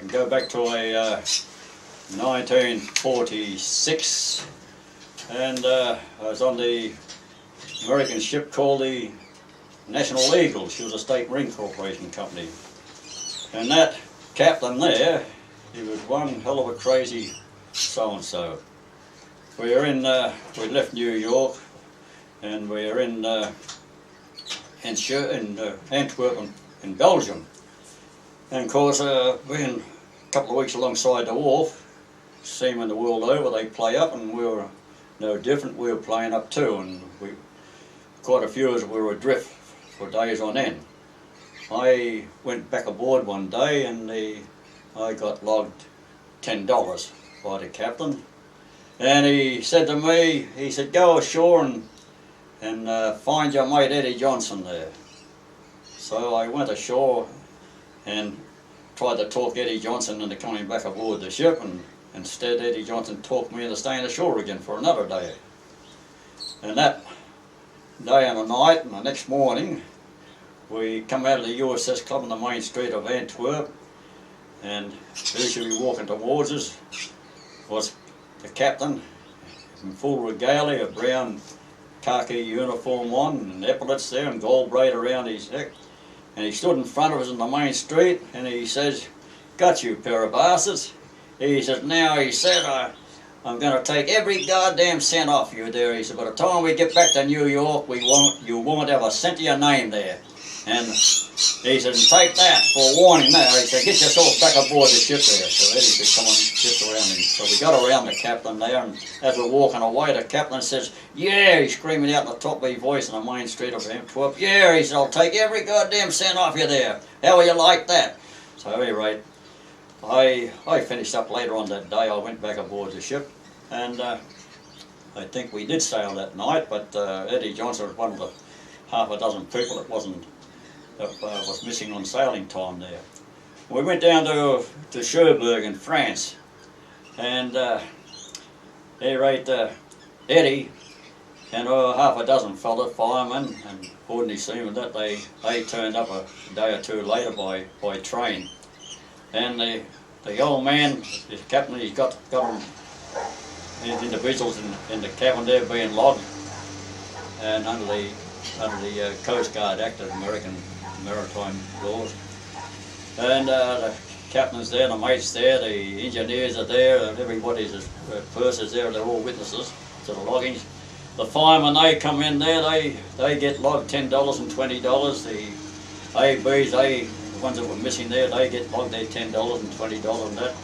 go back to a 1946, and I was on the American ship called the National Eagle. She was a state marine corporation company, and that captain there, he was one hell of a crazy so-and-so. We were in, we left New York, and we were in Antwerp in Belgium. And of course, being a couple of weeks alongside the wharf, seamen the world over, they play up, and we were no different. We were playing up too, and quite a few of us were adrift for days on end. I went back aboard one day, and I got logged $10 by the captain. And he said to me, he said, go ashore and find your mate Eddie Johnson there. So I went ashore and tried to talk Eddie Johnson into coming back aboard the ship, and instead Eddie Johnson talked me into staying ashore again for another day. And that day and the night and the next morning, we come out of the USS Club on the main street of Antwerp, and usually walking towards us was the captain in full regalia, a brown khaki uniform on, and epaulets there, and gold braid around his neck. And he stood in front of us in the main street, and he says, got you, pair of bastards. He says, now, he said, I'm going to take every goddamn cent off you there. He said, by the time we get back to New York, you won't have a cent of your name there. And he said, take that for a warning there. He said, get yourself back aboard the ship there. So Eddie said, come on, just around him. So we got around the captain there, and as we're walking away, the captain says, yeah, he's screaming out in the top of his voice on the main street of Antwerp. Yeah, he said, I'll take every goddamn cent off you there. How will you like that? So at any rate, I finished up later on that day. I went back aboard the ship, and I think we did sail that night, but Eddie Johnson was one of the half a dozen people that was missing on sailing time there. We went down to Cherbourg in France, and at any rate, Eddie and half a dozen fellow firemen and ordinary seamen that they turned up a day or two later by train. And the old man, the captain, he's got them, these individuals in the cabin there being logged, and under the Coast Guard Act of American Maritime laws. And the captain's there, the mate's there, the engineers are there, and everybody's pursers there, they're all witnesses to the loggings. The firemen, they come in there, they get logged $10 and $20. The ABs, the ones that were missing there, they get logged their $10 and $20 and that.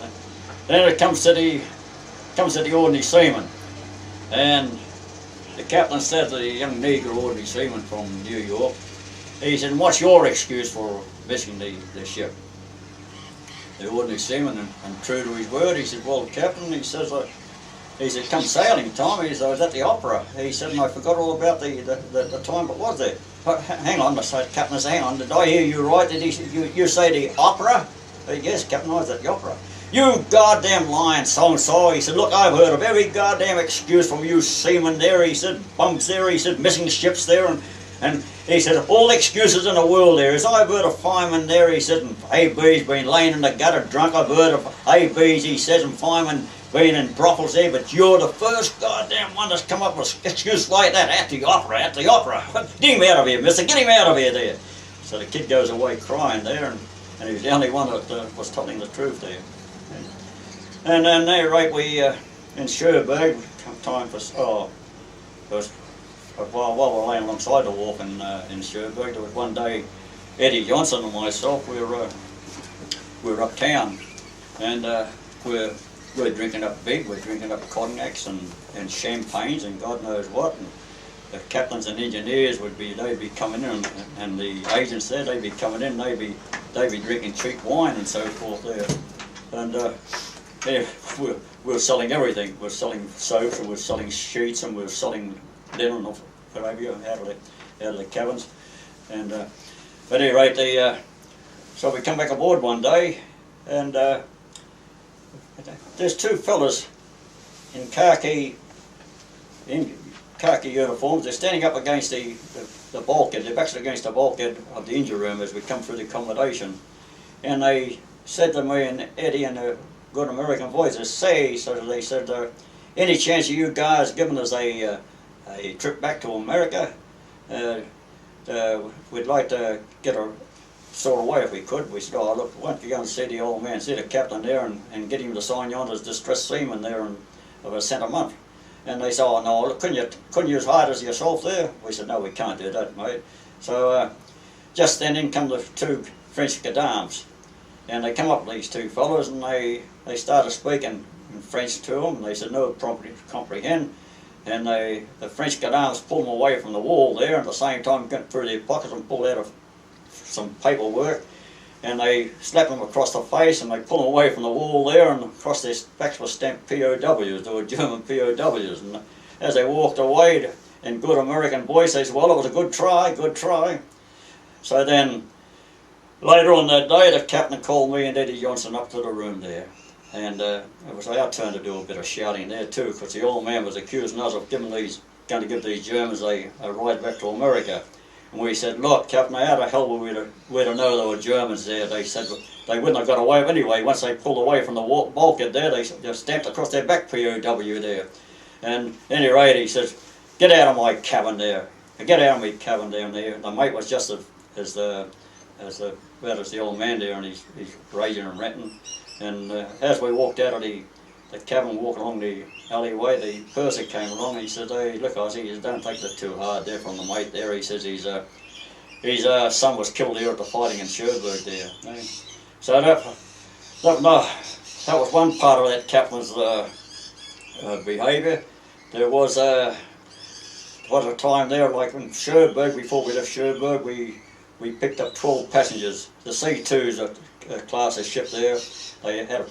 Then it comes to the ordinary seaman, and the captain said to the young Negro ordinary seaman from New York, he said, what's your excuse for missing the ship? The ordinary seaman, and true to his word, he said, well, Captain, he said, come sailing time, he said, I was at the opera. He said, and I forgot all about the time it was there. Hang on, the captain said, hang on, did I hear you right? Did you say the opera? Yes, Captain, I was at the opera. You goddamn lying so-and-so. He said, look, I've heard of every goddamn excuse from you seamen there. He said, bumps there. He said, missing ships there. And he said, all excuses in the world there is. I've heard of firemen there, he said, and AB's been laying in the gutter drunk. I've heard of AB's, he says, and firemen being in brothels there. But you're the first goddamn one that's come up with an excuse like that at the opera, at the opera. Get him out of here, mister. Get him out of here there. So the kid goes away crying there, and he was the only one that was telling the truth there. And then there, right, we in Cherbourg, time for while we were laying alongside the wharf in Cherbourg, there was one day, Eddie Johnson and myself, we were uptown, and we're drinking up big, we're drinking up cognacs and champagnes and God knows what. And the captains and engineers they'd be coming in, and the agents there, they'd be coming in, they'd be drinking cheap wine and so forth there. And yeah, we're selling everything. We're selling soaps, and we're selling sheets, and we're selling linen or whatever out of the cabins. And at any rate, so we come back aboard one day, and there's two fellas in khaki uniforms. They're standing up against the bulkhead. They're backs against the bulkhead of the engine room as we come through the accommodation, and they said to me and Eddie in a good American voice, say, so they said, any chance of you guys giving us a trip back to America? We'd like to get a sort of way if we could. We said, oh look, why don't you go and see the old man, see the captain there, and get him to sign you on as distressed seaman there of a cent a month. And they said, oh no, look, couldn't you hire us yourself there? We said, no, we can't do that, mate. So just then in come the two French gendarmes, and they come up with these two fellows, and they started speaking in French to them, and they said, no, comprehend. And the French gendarmes pulled them away from the wall there, and at the same time went through their pockets and pulled out some paperwork, and they slapped them across the face, and they pulled them away from the wall there, and across their backs were stamped POWs. They were German POWs, and as they walked away in good American voice, they said, well, it was a good try, good try. So then later on that day, the captain called me and Eddie Johnson up to the room there, and it was our turn to do a bit of shouting there too, because the old man was accusing us of going to give these Germans a ride back to America. And we said, look, Captain, how the hell were we to know there were Germans there? They said they wouldn't have got away anyway. Once they pulled away from the bulkhead there, they just stamped across their back POW there. And at any rate, he says, get out of my cabin there. Get out of my cabin down there. The mate was just as the old man there, and he's raging and ranting. And as we walked out of the cabin, walking along the alleyway, the purser came along and he said, hey, look, Ozzy, don't take that too hard there from the mate there. He says his son was killed here at the fighting in Cherbourg there. So that was one part of that captain's behaviour. There was a time there, like in Cherbourg, before we left Cherbourg, we picked up 12 passengers. The C2's a class of ship there. They had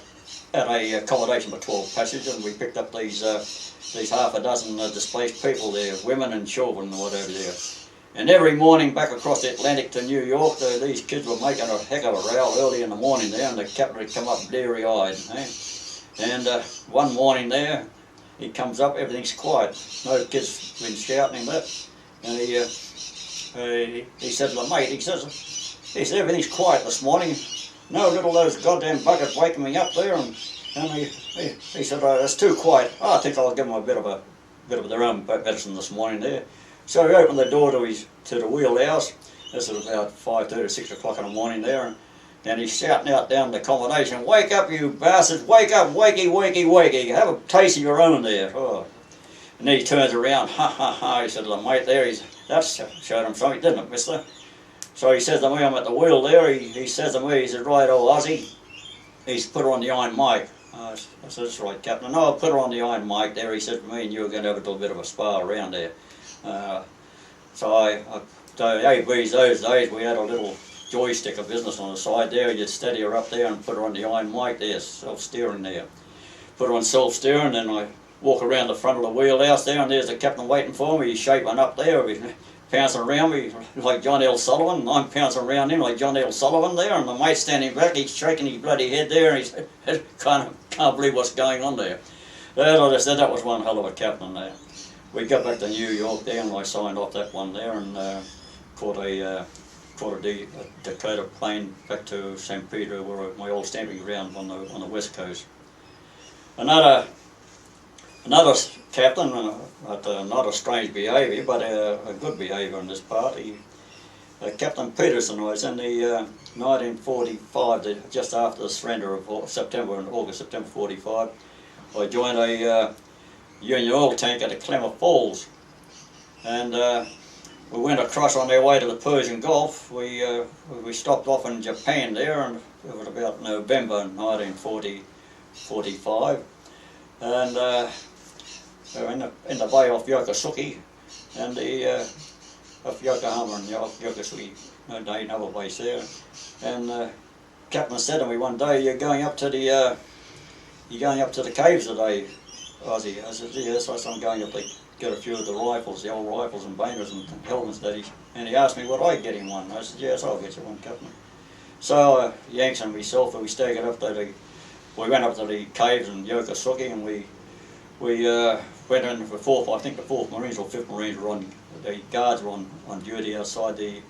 a accommodation for 12 passengers, and we picked up these half a dozen displaced people there, women and children and whatever there. And every morning back across the Atlantic to New York, these kids were making a heck of a row early in the morning there, and the captain would come up bleary-eyed. And one morning there, he comes up, everything's quiet. No kids been shouting and that. And he said to the mate, he says, everything's quiet this morning. No little those goddamn buckets waking me up there, and he said, oh, it's too quiet. Oh, I think I'll give them a bit of their own medicine this morning there. So he opened the door to the wheelhouse. This was about 5:30, 6 o'clock in the morning there, and he's shouting out down the accommodation, wake up you bastards, wake up, wakey, wakey, wakey, have a taste of your own there. Oh. And then he turns around, ha ha ha, he said to the mate there, that showed him something, didn't it, mister? So he says to me, I'm at the wheel there, he says to me, he says, right, old Ozzy, he's put her on the iron mic. I said, that's right, Captain. No, I'll put her on the iron mic there. He said to me, and you were going to have a little bit of a spar around there. So the ABs those days, we had a little joystick of business on the side there. You'd steady her up there and put her on the iron mic there, self-steering there. Put her on self-steering, and I walk around the front of the wheelhouse there, and there's the captain waiting for me. He's shaping up there. Pouncing around me like John L. Sullivan, and I'm pouncing around him like John L. Sullivan there, and the mate's standing back, he's shaking his bloody head there, and he's can't believe what's going on there. As I said, that was one hell of a captain there. We got back to New York there, and I signed off that one there, and caught a Dakota plane back to St. Peter, where my old stamping ground on the west coast. Another captain, not a strange behaviour, but a good behaviour on this part. Captain Peterson was in the 1945, just after the surrender of August, September 45. I joined a Union oil tanker at Klamath Falls, and we went across on our way to the Persian Gulf. We stopped off in Japan there, and it was about November 1945, and in the bay off Yokosuka, and off Yokohama and Yokosuka, another base there. And Captain said to me one day, "You're going up to the caves today, Ozzy?" I said, "Yes." I said, "I'm going up to get a few of the rifles, the old rifles and baners and helmets that and he asked me, would I get him one? I said, "Yes, I'll get you one, Captain." So Yanks and myself, we staggered up to we went up to the caves in Yokosuka, and we went in for I think the 4th Marines or 5th Marines were on, the guards were on duty outside the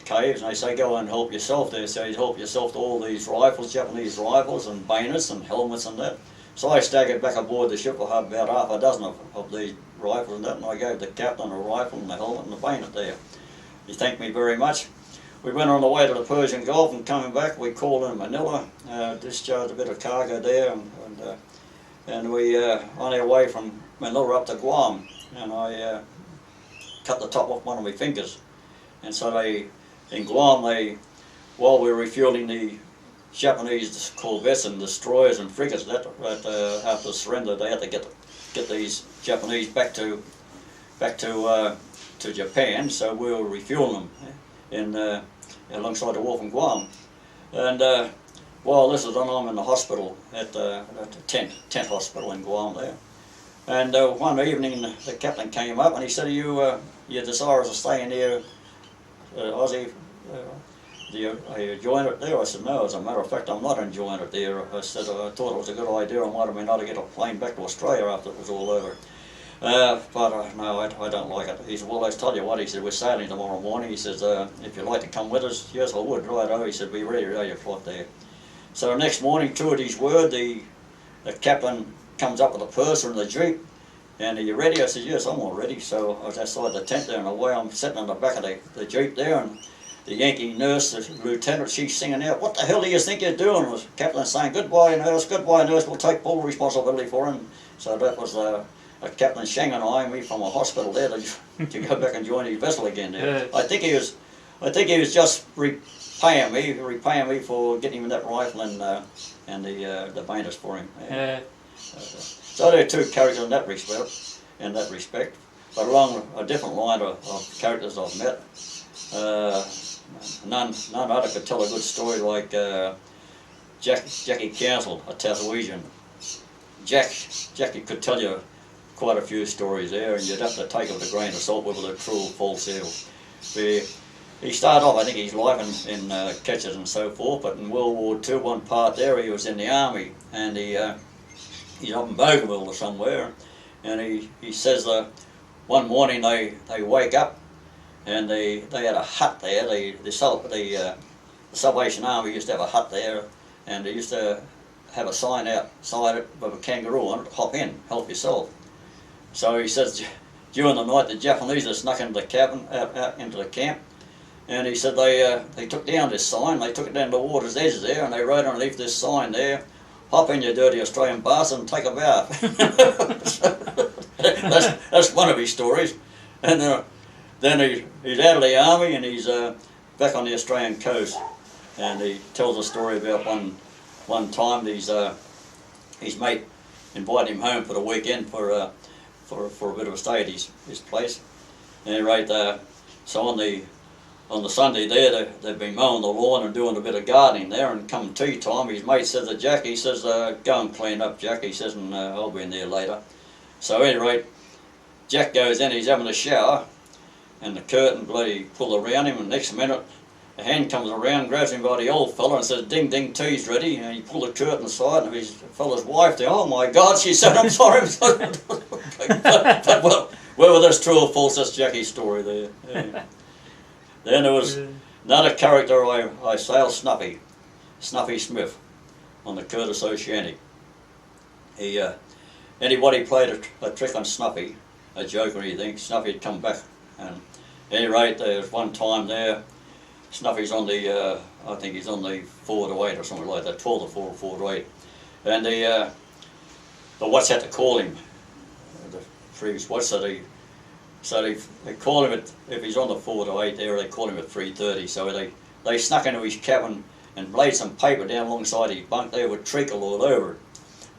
caves, and they say go and help yourself there. So you help yourself to all these rifles, Japanese rifles and bayonets and helmets and that. So I staggered back aboard the ship. I had about half a dozen of these rifles and that, and I gave the captain a rifle and the helmet and the bayonet there. He thanked me very much. We went on the way to the Persian Gulf, and coming back we called in Manila, discharged a bit of cargo there, and we on our way from Manila up to Guam, and I cut the top off one of my fingers. And so in Guam, while we were refueling the Japanese corvettes and destroyers and frigates, that after surrender, they had to get these Japanese back to Japan. So we were refueling them alongside the wharf in Guam. And while this was on, I'm in the hospital at the tent hospital in Guam there. And one evening, the captain came up and he said, "You're desirous of staying here, Ozzy? Are you enjoying it there?" I said, "No, as a matter of fact, I'm not enjoying it there." I said, "I thought it was a good idea. I might have been able to get a plane back to Australia after it was all over. But no, I don't like it." He said, "Well, let's tell you what," he said, "we're sailing tomorrow morning." He says, "If you'd like to come with us." "Yes, I would." "Right-o." He said, "Be ready at 8 o'clock there." So the next morning, true at his word, the captain comes up with a purser in the jeep. "And are you ready?" I said, "Yes, I'm all ready." So I was outside the tent there, and away I'm sitting on the back of the jeep there, and the Yankee nurse, the lieutenant, she's singing out, "What the hell do you think you're doing?" And the captain saying, "Goodbye, nurse, we'll take full responsibility for him." So that was Captain Shanghai me from a hospital there to go back and join his vessel again there. Yeah. I think he was just repaying me for getting him that rifle and the bayonets for him. Yeah. So there are two characters in that respect, but along a different line of characters I've met. None other could tell a good story like Jackie Council, a Tasmanian. Jackie could tell you quite a few stories there, and you'd have to take it with a grain of salt whether they're true or false there. He started off, I think, his life in catches and so forth, but in World War II, one part there, he was in the army, and he's up in Bougainville or somewhere, and he says one morning they wake up, and they had a hut there. The Salvation Army used to have a hut there, and they used to have a sign outside it with a kangaroo on it, "Hop in, help yourself." So he says, during the night, the Japanese had snuck into the cabin, out into the camp, and he said they took down this sign. They took it down to the water's edge there, and they wrote underneath this sign there, "Hop in, you dirty Australian bastard, and take a bath." That's one of his stories. And then he's out of the army, and he's back on the Australian coast, and he tells a story about one time his mate invited him home for the weekend for a bit of a stay at his place. Anyway, so on the Sunday there, they've been mowing the lawn and doing a bit of gardening there, and come tea time, his mate says to Jack, he says, "Go and clean up, Jack," he says, "and I'll be in there later." So anyway, Jack goes in, he's having a shower, and the curtain bloody pulled around him, and next minute a hand comes around, grabs him by the old fella and says, "Ding, ding, tea's ready." And he pulled the curtain aside, and his fella's wife there, "Oh my God," she said, "I'm sorry." but whether that's true or false, that's Jackie's story there. Yeah. Then there was another character I sailed, Snuffy Smith, on the Curtis Oceanic. Anybody played a trick on Snuffy, a joke or anything, Snuffy would come back. And at any rate, there was one time there, Snuffy's on the, I think he's on the 4 to 8 or something like that, 12 to 4 or 4 to 8. And the watch had to call him, the previous watch, so they call him if he's on the 4 to 8 there, they call him at 3:30. So they snuck into his cabin and laid some paper down alongside his bunk there with treacle all over it.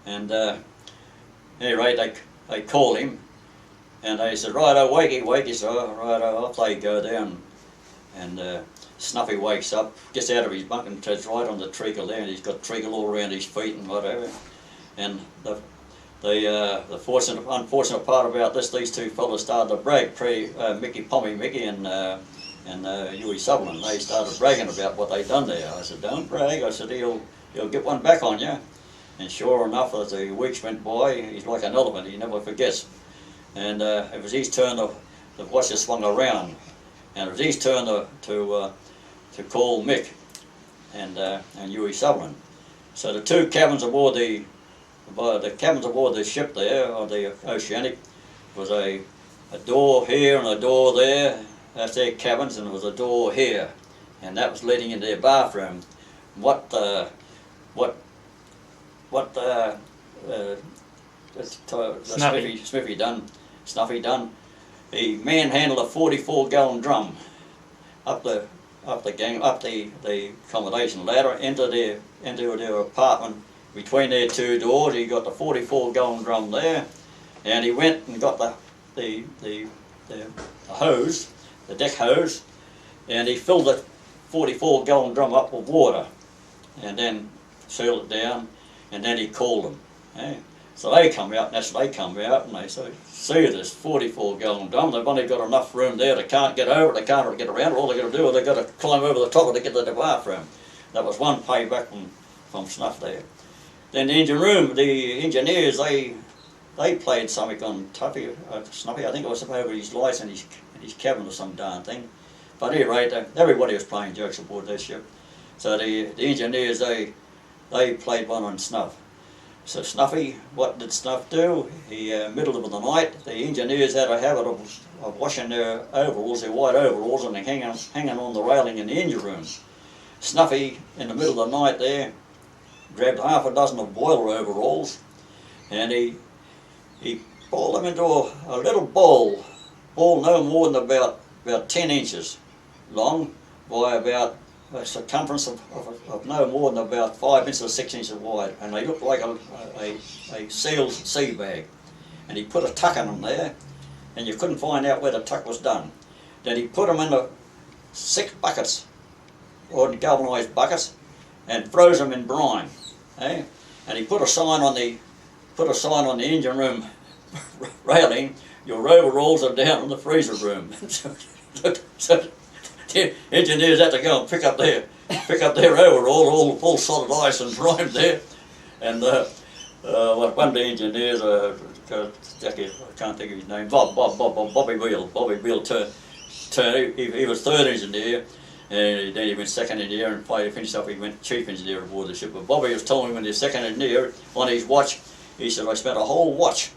And at any rate, they called him, and they said, "Righto, wakey." So righto, off they go down, and Snuffy wakes up, gets out of his bunk and treads right on the treacle there, and he's got treacle all around his feet and whatever. And the unfortunate part about this, these two fellas started to brag, Pommy Mickey and Huey Sutherland. They started bragging about what they'd done there. I said, "Don't brag." I said, he'll get one back on you. And sure enough, as the weeks went by, he's like an elephant, he never forgets. And it was his turn, the watch swung around, and it was his turn to to call Mick and Huey Sutherland. So the two cabins aboard the ship there, or the Oceanic, was a door here and a door there. That's their cabins, and there was a door here, and that was leading into their bathroom. What Snuffy done, he manhandled a 44-gallon drum up the accommodation ladder into their apartment. Between their two doors, he got the 44-gallon drum there, and he went and got the hose, the deck hose, and he filled the 44-gallon drum up with water, and then sealed it down, and then he called them. Eh? So they come out, and that's when they come out, and they say, see this 44-gallon drum, they've only got enough room there, they can't get over it, they can't get around it, all they've got to do is they've got to climb over the top of it to get to the bathroom. That was one payback from Snuff there. Then the engine room, the engineers, they played something on Snuffy. I think it was over his lights in his cabin or some darn thing. But at any rate, everybody was playing jokes aboard this ship. So the engineers, they played one on Snuff. So Snuffy, what did Snuff do? He, middle of the night, the engineers had a habit of washing their overalls, their white overalls, and hanging on the railing in the engine room. Snuffy, in the middle of the night there, grabbed half a dozen of boiler overalls, and he pulled them into a little bowl no more than about 10 inches long by about a circumference of no more than about 5 inches or 6 inches wide, and they looked like a sealed sea bag. And he put a tuck in them there, and you couldn't find out where the tuck was done. Then he put them into 6 buckets, or galvanised buckets, and froze them in brine. Eh? And he put a sign on the engine room railing, your overalls are down in the freezer room. so the engineers had to go and pick up their overalls, all solid ice and brine there. And one of the engineers, I can't think of his name, Bobby Beale turned, he was third engineer, and then he went second engineer, and finally finished up, he went chief engineer aboard the ship. But Bobby was telling me when he was second engineer, on his watch, he said, I spent a whole watch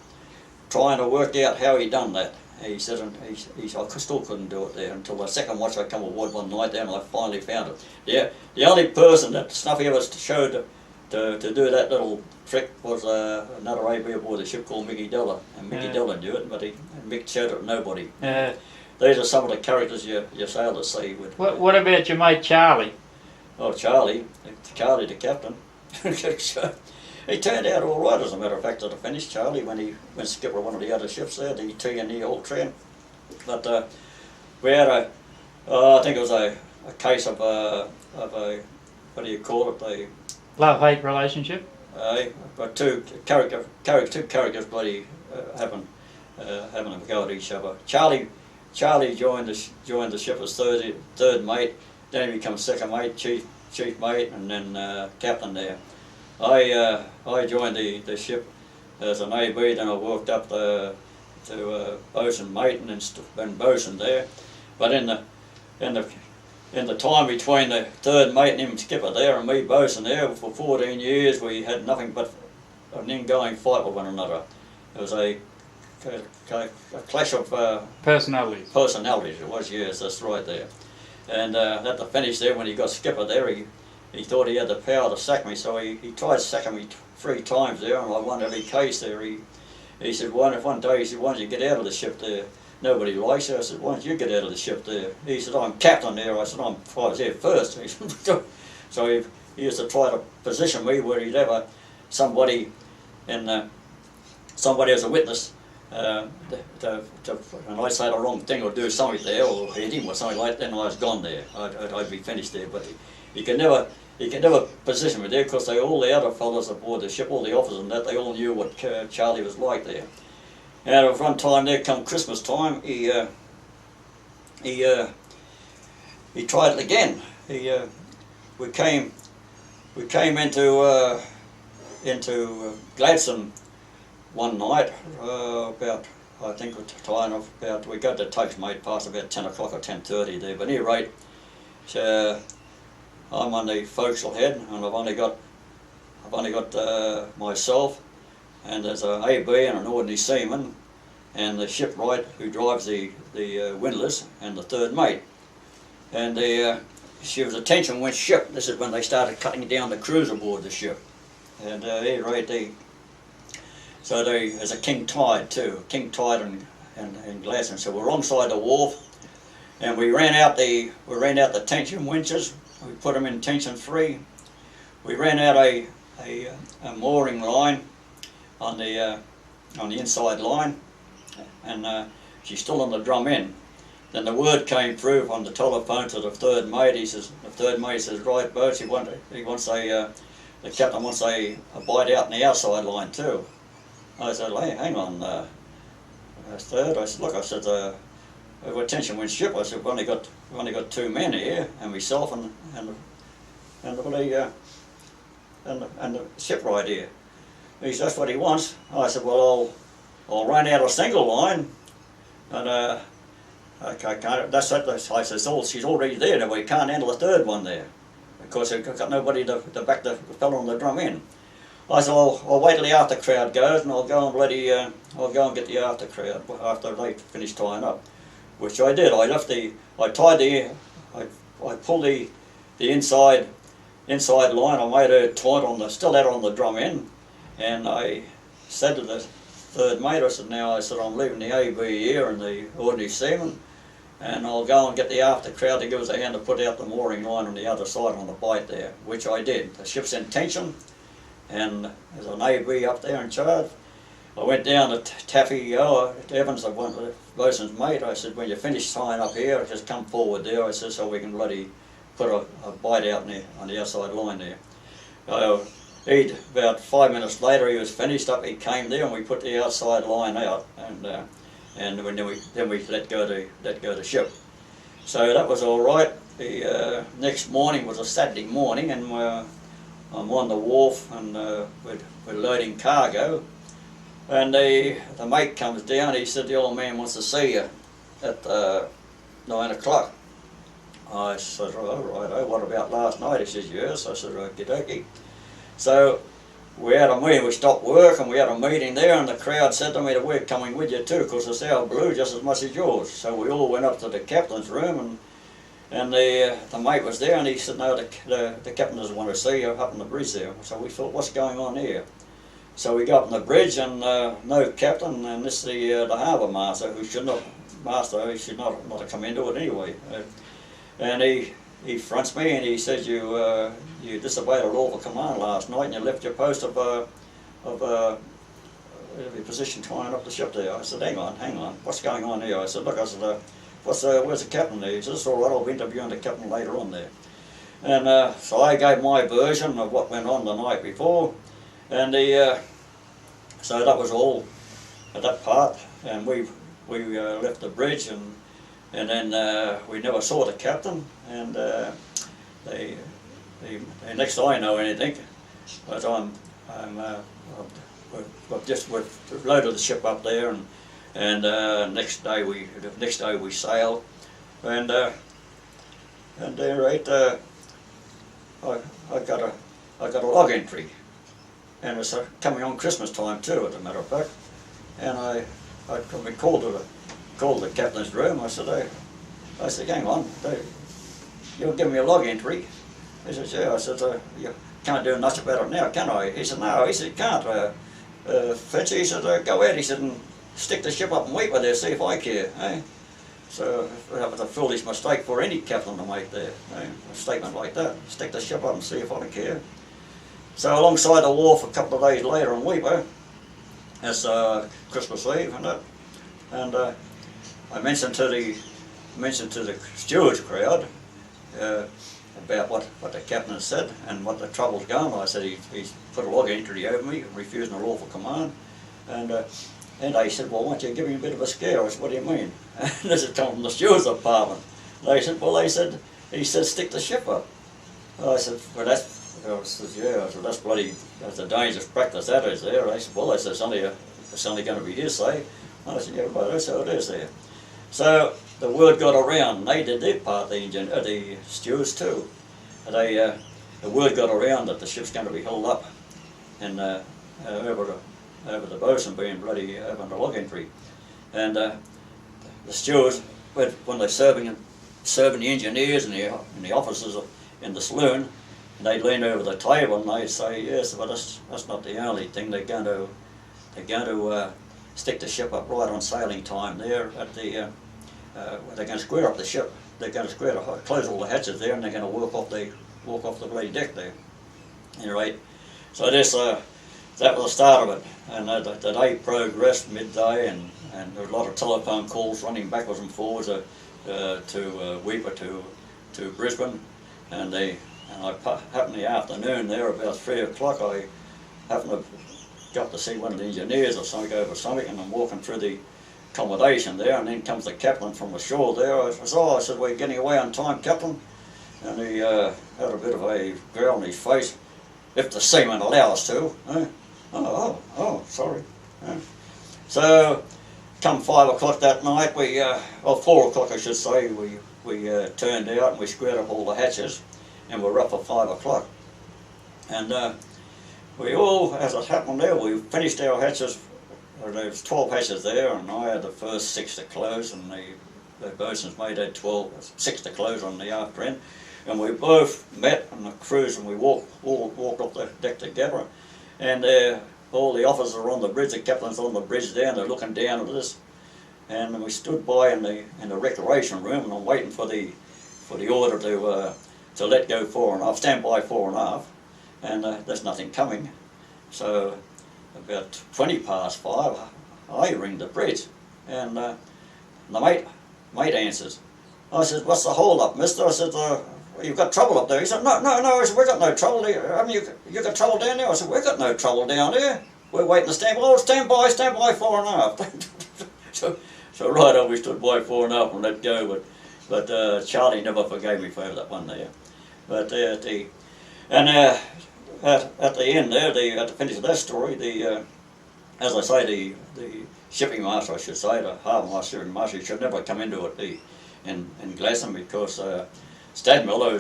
trying to work out how he done that. He said, and I still couldn't do it there until the second watch I come aboard one night there, and I finally found it. Yeah, the only person that Snuffy ever showed to do that little trick was another AB aboard the ship called Mickey Della, and Mickey Della knew it, but Mick showed it to nobody. These are some of the characters you sail to sea with. What about your mate Charlie? Oh, Charlie the captain. He turned out all right, as a matter of fact, at the finish. Charlie, when he went skipper of one of the other ships there, the T&E Old Trent. But we had I think it was a case of a, what do you call it? A love-hate relationship. But two characters bloody having a go at each other. Charlie joined the ship as third mate. Then he becomes second mate, chief mate, and then captain there. I joined the ship as an AB, then I worked up to bosun mate, and then been bosun there. But in the time between the third mate and him skipper there and me bosun there, for 14 years we had nothing but an ingoing fight with one another. It was a clash of personalities. Personalities, it was, yes, that's right there. And at the finish there, when he got skipper there, he thought he had the power to sack me, so he tried sacking me 3 times there, and I won every case there. He said, one day, he said, why don't you get out of the ship there? Nobody likes you. I said, why don't you get out of the ship there? He said, I'm captain there. I said, I was there first. So he used to try to position me where he'd have somebody as a witness, and I'd say the wrong thing or do something there, or hit him or something like that, and I was gone there. I'd be finished there. But he could never position me there, because all the other fellows aboard the ship, all the officers and that, they all knew what Charlie was like there. And at one time there, come Christmas time, he tried it again. We came into Gladstone one night, I think we got the touch mate past about 10 o'clock or 10:30 there. But at any rate, I'm on the forecastle head, and I've only got myself, and there's an AB and an ordinary seaman, and the shipwright who drives the windlass, and the third mate. And she was a tension winch ship. This is when they started cutting down the crews aboard the ship. And so there's a king tide too, king tide and glass. And so we're alongside the wharf, and we ran out the tension winches. We put them in tension free. We ran out a mooring line on the inside line, and she's still on the drum end. Then the word came through on the telephone to the third mate. The third mate says, right, boats, the captain wants a bite out in the outside line too. I said, hey, hang on, third. I said, look, I said, we're a tension winch ship. I said, we've only got 2 men here, and myself and the shipwright here. He said, that's what he wants. I said, well, I'll run out a single line, and okay, that's it. I said, oh, she's already there, and we can't handle the third one there, because they've got nobody to back the fellow on the drum in. I said, I'll wait till the after crowd goes, and I'll go and get the after crowd after they finish tying up, which I did. I pulled the inside line. I made her tight still out on the drum end, and I said to the third mate, I said, I'm leaving the AB here and the ordinary seaman, and I'll go and get the after crowd to give us a hand to put out the mooring line on the other side on the bight there, which I did. The ship's in tension, and there's an AB up there in charge. I went down to Taffy Evans, the bosun's mate. I said, when you finish tying up here, just come forward there, I said, so we can bloody put a bight out on the outside line there. About 5 minutes later, he was finished up. He came there, and we put the outside line out, and then we let go the ship. So that was all right. The next morning was a Saturday morning, and I'm on the wharf, and we're loading cargo, and the mate comes down. He said, the old man wants to see you at 9 o'clock. I said, all right, what about last night? He says, yes. I said, okie dokie. So we had a meeting, we stopped work, and we had a meeting there, and the crowd said to me that we're coming with you too, because it's our blue just as much as yours. So we all went up to the captain's room, and the mate was there, and he said, no, the captain doesn't want to see you up on the bridge there. So we thought, what's going on here? So we got up on the bridge, and no captain, and this is the harbour master, who should not have come into it anyway. And he fronts me, and he says, you disobeyed a lawful command last night, and you left your post of your position tying up the ship there. I said, hang on, what's going on here? I said, look, where's the captain there? He says, all right, I'll be interviewing the captain later on there. And so I gave my version of what went on the night before, and so that was all at that part, and we left the bridge, and then we never saw the captain, and the next I know anything, but we've loaded the ship up there, and next day we sailed, and there I got a log entry, and it's coming on Christmas time too, as a matter of fact, and I called the captain's room. I said, hang on, you'll give me a log entry. He says, yeah. I said, you can't do much about it now, can I? He said, no. He said, you can't. Finch, he said, go ahead. He said, and stick the ship up and wait with there, see if I care. Eh? So that was a foolish mistake for any captain to make there, a statement like that. Stick the ship up and see if I care. So alongside the wharf a couple of days later in Weipa, it's Christmas Eve and I mentioned to the stewards crowd about what the captain had said and what the trouble's going. I said he's put a log entry over me, refusing a lawful command, and they said, well, why don't you give him a bit of a scare? I said, what do you mean? And this is coming from the stewards department. They said, well, he said stick the ship up. I said, well, that's a dangerous practice that is there. They said, well, it's only going to be hearsay. I said, yeah, well, that's how it is there. So the word got around, and they did their part, the stewards too. the word got around that the ship's going to be held up, and over the bosun being bloody having the log entry, and the stewards, when they're serving the engineers and the officers in the saloon, and they'd lean over the table and they'd say, yes, but that's not the only thing. They're going to stick the ship up right on sailing time there at the they're going to square up the ship. They're going to close all the hatches there, and they're going to walk off the bloody deck there. Anyway, so this that was the start of it, and the day progressed midday, and there was a lot of telephone calls running backwards and forwards to Weipa to Brisbane, and I happened in the afternoon there about 3 o'clock. I happened to got to see one of the engineers or something over something, and I'm walking through the accommodation there, and then comes the captain from the shore there. I said, we're getting away on time, Captain. And he had a bit of a growl on his face. If the seamen allow us to. Oh, sorry. So, come 5 o'clock that night, or 4 o'clock I should say, we turned out and we squared up all the hatches, and we're up for 5 o'clock. And we all, as it happened there, we finished our hatches. There was 12 hatches there, and I had the first 6 to close, and the boatswain's mate had 6 to close on the after end. And we both met on the cruise, and we all walked off the deck together. And all the officers are on the bridge, the captain's on the bridge there, and they're looking down at us. And we stood by in the recreation room, and I'm waiting for the order to let go fore and aft, stand by fore and aft, and there's nothing coming. So about 20 past 5, I ring the bridge, and the mate answers. I said, what's the hold up, mister? I said, you've got trouble up there. He said, no, I said, we've got no trouble here. Haven't you got trouble down there? I said, we've got no trouble down here. We're waiting to stand by. Oh, stand by fore and aft. so right on, we stood by fore and aft and let go, but Charlie never forgave me for that one there. But at the end there, at the finish of that story, as I say, the shipping master, I should say, the harbour master, shipping master, he should never come into it in Glasson, because Stadmiller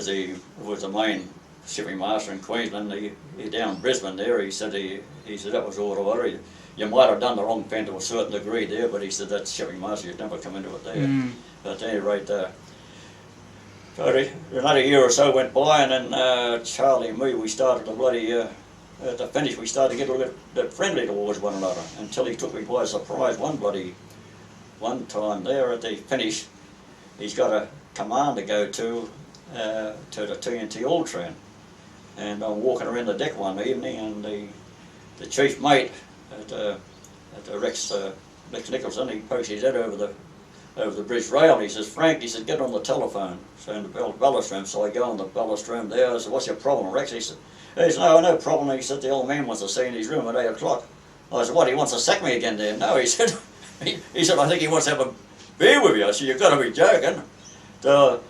was the main shipping master in Queensland. He down in Brisbane there, he said that was order. You might have done the wrong thing to a certain degree there, but he said that shipping master, you'd never come into it there. But at any rate, another year or so went by, and then Charlie and me, we started to bloody, at the finish, we started to get a little bit friendly towards one another, until he took me by surprise one time there at the finish. He's got a command to go to the TNT oil train, and I'm walking around the deck one evening, and the chief mate at the Rex Nicholson, he pokes his head over the bridge rail, and he says, Frank, he said, get on the telephone. So in the ballast room, so I go on the ballast room there. I said, what's your problem, Rex? He said, no problem. He said, the old man wants to see in his room at 8 o'clock. I said, what, he wants to sack me again there? No, he said, he said, I think he wants to have a beer with you. I said, you've got to be joking. So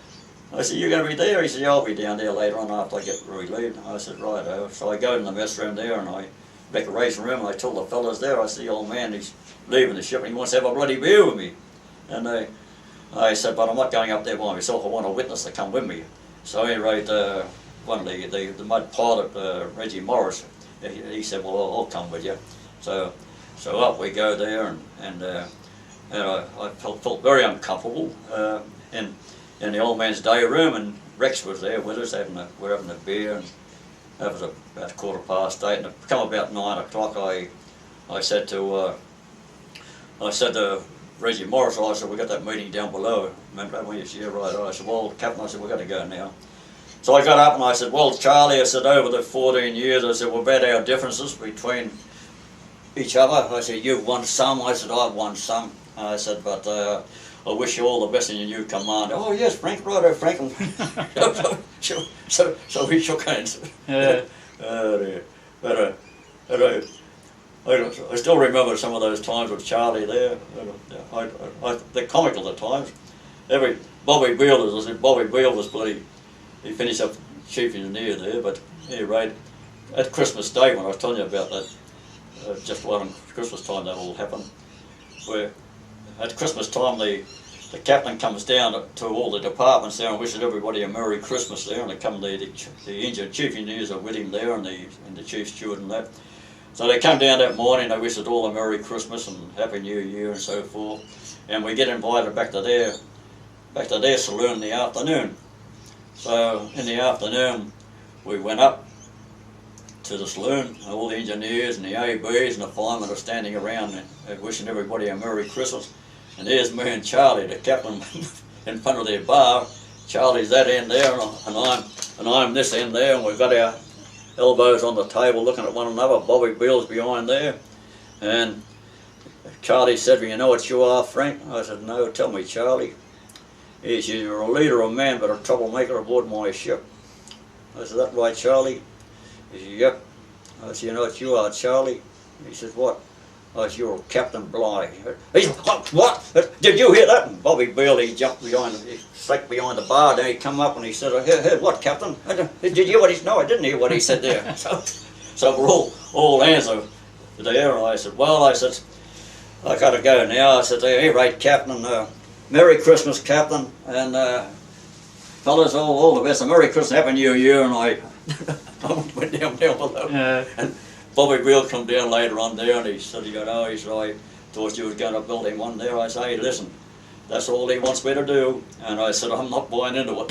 I said, you're going to be there? He said, yeah, I'll be down there later on after I get relieved. I said, right. So I go in the mess room there, and I make a raising room, and I told the fellas there, I said, the old man, he's leaving the ship, and he wants to have a bloody beer with me. And I said, but I'm not going up there by myself, I want a witness to come with me. So anyway, one of the mud pilot, Reggie Morris, he said, well, I'll come with you. So up we go there, and I felt very uncomfortable in the old man's day room, and Rex was there with us, we're having a beer, and that was about 8:15, and it come about 9 o'clock, I said to Reggie Morris, I said, we got that meeting down below. Remember that one? He said, yeah, right. I said, well, Captain, I said, we've got to go now. So I got up and I said, well, Charlie, I said, over the 14 years, I said, we've had our differences between each other. I said, you've won some. I said, I've won some. I said, but I wish you all the best in your new command. Oh, yes, Frank, righto, Frank. So we shook hands. Yeah. I still remember some of those times with Charlie there. They're comical at times. Bobby Beale, I said, Bobby Beale was bloody, he finished up chief engineer there, but anyway, at Christmas Day, when I was telling you about that, just one Christmas time that all happened, where at Christmas time the the captain comes down to all the departments there and wishes everybody a Merry Christmas there, and they come the chief engineers are with him there, and the chief steward and that. So they come down that morning, they wish us all a Merry Christmas and Happy New Year and so forth, and we get invited back to their saloon in the afternoon. So in the afternoon we went up to the saloon, all the engineers and the ABs and the firemen are standing around and wishing everybody a Merry Christmas. And there's me and Charlie, the captain, in front of their bar. Charlie's that end there, and I'm this end there, and we've got our elbows on the table looking at one another. Bobby Beale's behind there, and Charlie said, "Well, you know what you are, Frank?" I said, "No, tell me, Charlie." He said, "You're a leader of man, but a troublemaker aboard my ship." I said, "That right, Charlie?" He said, "Yep." I said, "You know what you are, Charlie?" He said, "What?" I said, "You're Captain Bligh." He said, "What? Did you hear that?" And Bobby Beale, he jumped behind, he slicked behind the bar, then he come up and he said, "I heard what, Captain?" Did you hear what he said? No, I didn't hear what he said there. So we're all hands are there, and I said, "Well," I said, "I got to go now." I said, "Hey, right, Captain, Merry Christmas, Captain, and fellas, all the best, a Merry Christmas, Happy New Year," and I went down below. And Bobby Beale come down later on there, and he said, he said, "I thought you was going to build him one there." I said, "Hey, listen, that's all he wants me to do." And I said, "I'm not buying into it."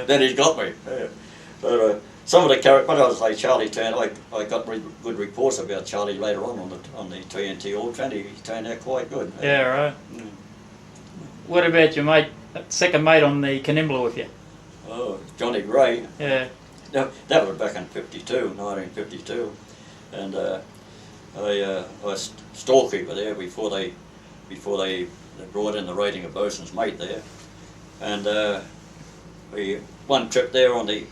Then he's got me. But some of the characters, but as I say, Charlie turned, I got good reports about Charlie later on the TNT All Trend. He turned out quite good. Yeah, right. What about your mate, second mate on the Canimbla with you? Oh, Johnny Gray. Yeah. That was back in 1952, and I was storekeeper there before they brought in the rating of bosun's mate there, and we one trip there on the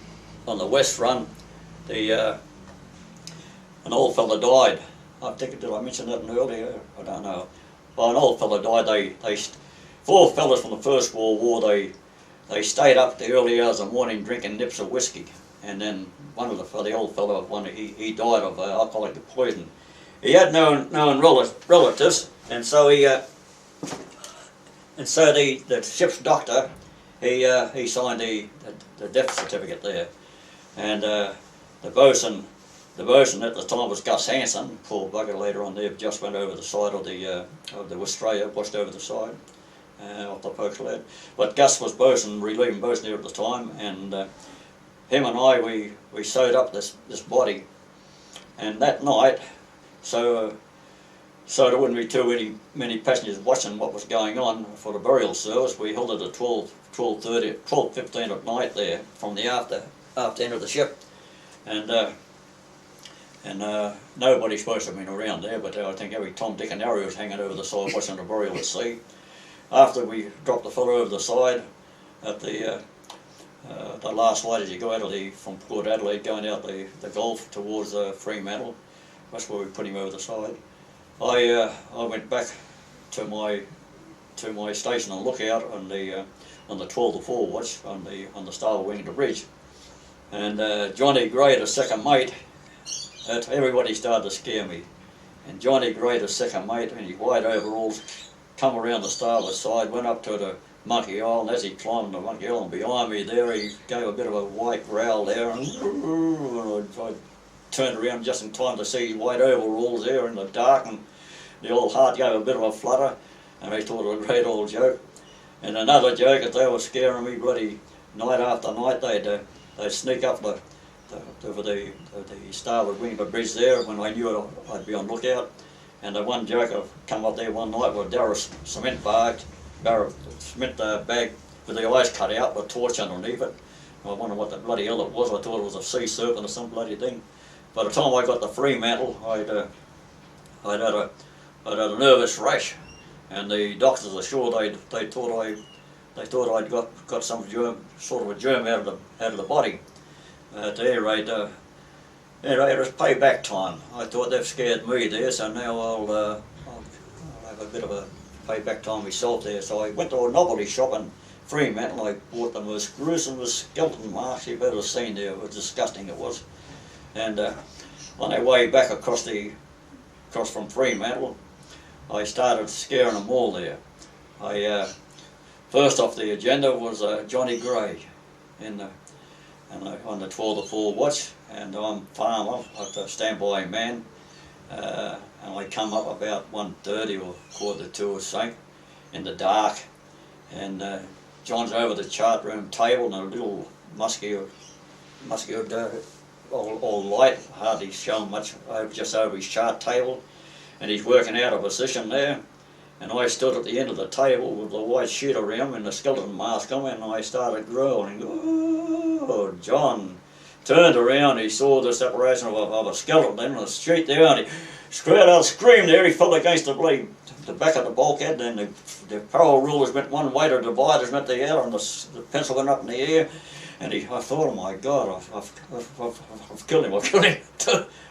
west run, an old fella died. I think, did I mention that earlier? I don't know. Well, an old fella died. They 4 fellas from the First World War. They stayed up the early hours of the morning drinking nips of whiskey. And then one of the old fellow, he died of alcoholic poison. He had no relatives, and so the ship's doctor, he signed the death certificate there, and the bosun at the time was Gus Hanson. Poor bugger later on there just went over the side of the Australia, washed over the side off the forecastle head. But Gus was bosun, relieving bosun there at the time, and him and I, we sewed up this body, and that night, so there wouldn't be too many passengers watching what was going on for the burial service, we held it at 12:15 at night there from the after end of the ship, and nobody's supposed to have been around there, but I think every Tom, Dick and Harry was hanging over the side watching the burial at sea. After we dropped the fellow over the side at the last light as you go out from Port Adelaide going out the Gulf towards Fremantle, that's where we put him over the side. I went back to my station on lookout on the 12 to 4 watch on the starboard wing of the bridge, and Johnny Gray, the second mate, everybody started to scare me, and Johnny Gray, the second mate, in his white overalls, come around the starboard side, went up to the Monkey Isle, and as he climbed the Monkey Isle, and behind me there, he gave a bit of a white growl there, and I turned around just in time to see his white overalls there in the dark, and the old heart gave a bit of a flutter, and I thought it was a great old joke. And another joke that they were scaring me bloody night after night. They'd sneak up over the starboard wing of the bridge there when I knew I'd be on lookout. And the one joker come up there one night with a Darrow cement bag with the eyes cut out with a torch underneath it. I wonder what the bloody hell it was. I thought it was a sea serpent or some bloody thing. By the time I got to Fremantle, I'd had a nervous rash, and the doctors ashore they thought I'd got some sort of a germ out of the body. At any rate, it was payback time. I thought they've scared me there, so now I'll have a bit of a payback time myself there. So I went to a novelty shop in Fremantle. I bought the most gruesome skeleton marks you've ever seen there. It was disgusting, it was. And on our way back across from Fremantle, I started scaring them all there. first off the agenda was Johnny Gray on the 12 to 4 watch, and I'm farmer, I'm a standby man, and I come up about 1:30 or 1:45 or so in the dark, and John's over the chart room table and a little musky all light, hardly showing much, just over his chart table, and he's working out a position there. And I stood at the end of the table with the white sheet around me and the skeleton mask on me, and I started growling. Oh, John turned around, he saw the separation of a skeleton in the street there, and he squared out, screamed there. He fell against the back of the bulkhead, and the parallel rulers went one way, the dividers went the other, and the pencil went up in the air. And I thought, oh my God, I've killed him, I've killed him.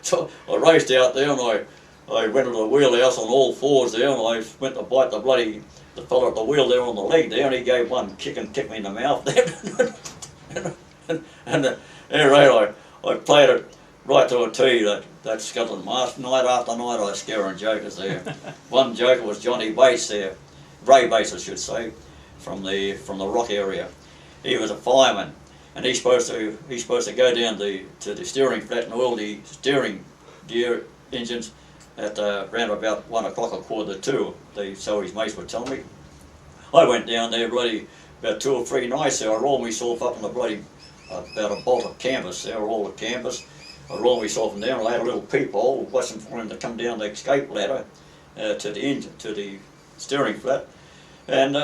So I raced out there, and I went to the wheelhouse on all fours there, and I went to bite the fellow at the wheel there on the leg there, and he gave one kick and kicked me in the mouth there. and anyway, I played it right to a T, that skeleton mask. Night after night I was scaring jokers there. One joker was Johnny Bates there, Ray Bates I should say, from the Rock area. He was a fireman, and he's supposed to go down to the steering flat and oil the steering gear engines at around about 1 o'clock or 1:45. So his mates would tell me. I went down there bloody about 2 or 3 nights there. I rolled myself up on the bloody about a bolt of canvas there, all the canvas. I rolled myself down, and I had a little peephole watching for him to come down the escape ladder to the steering flat, and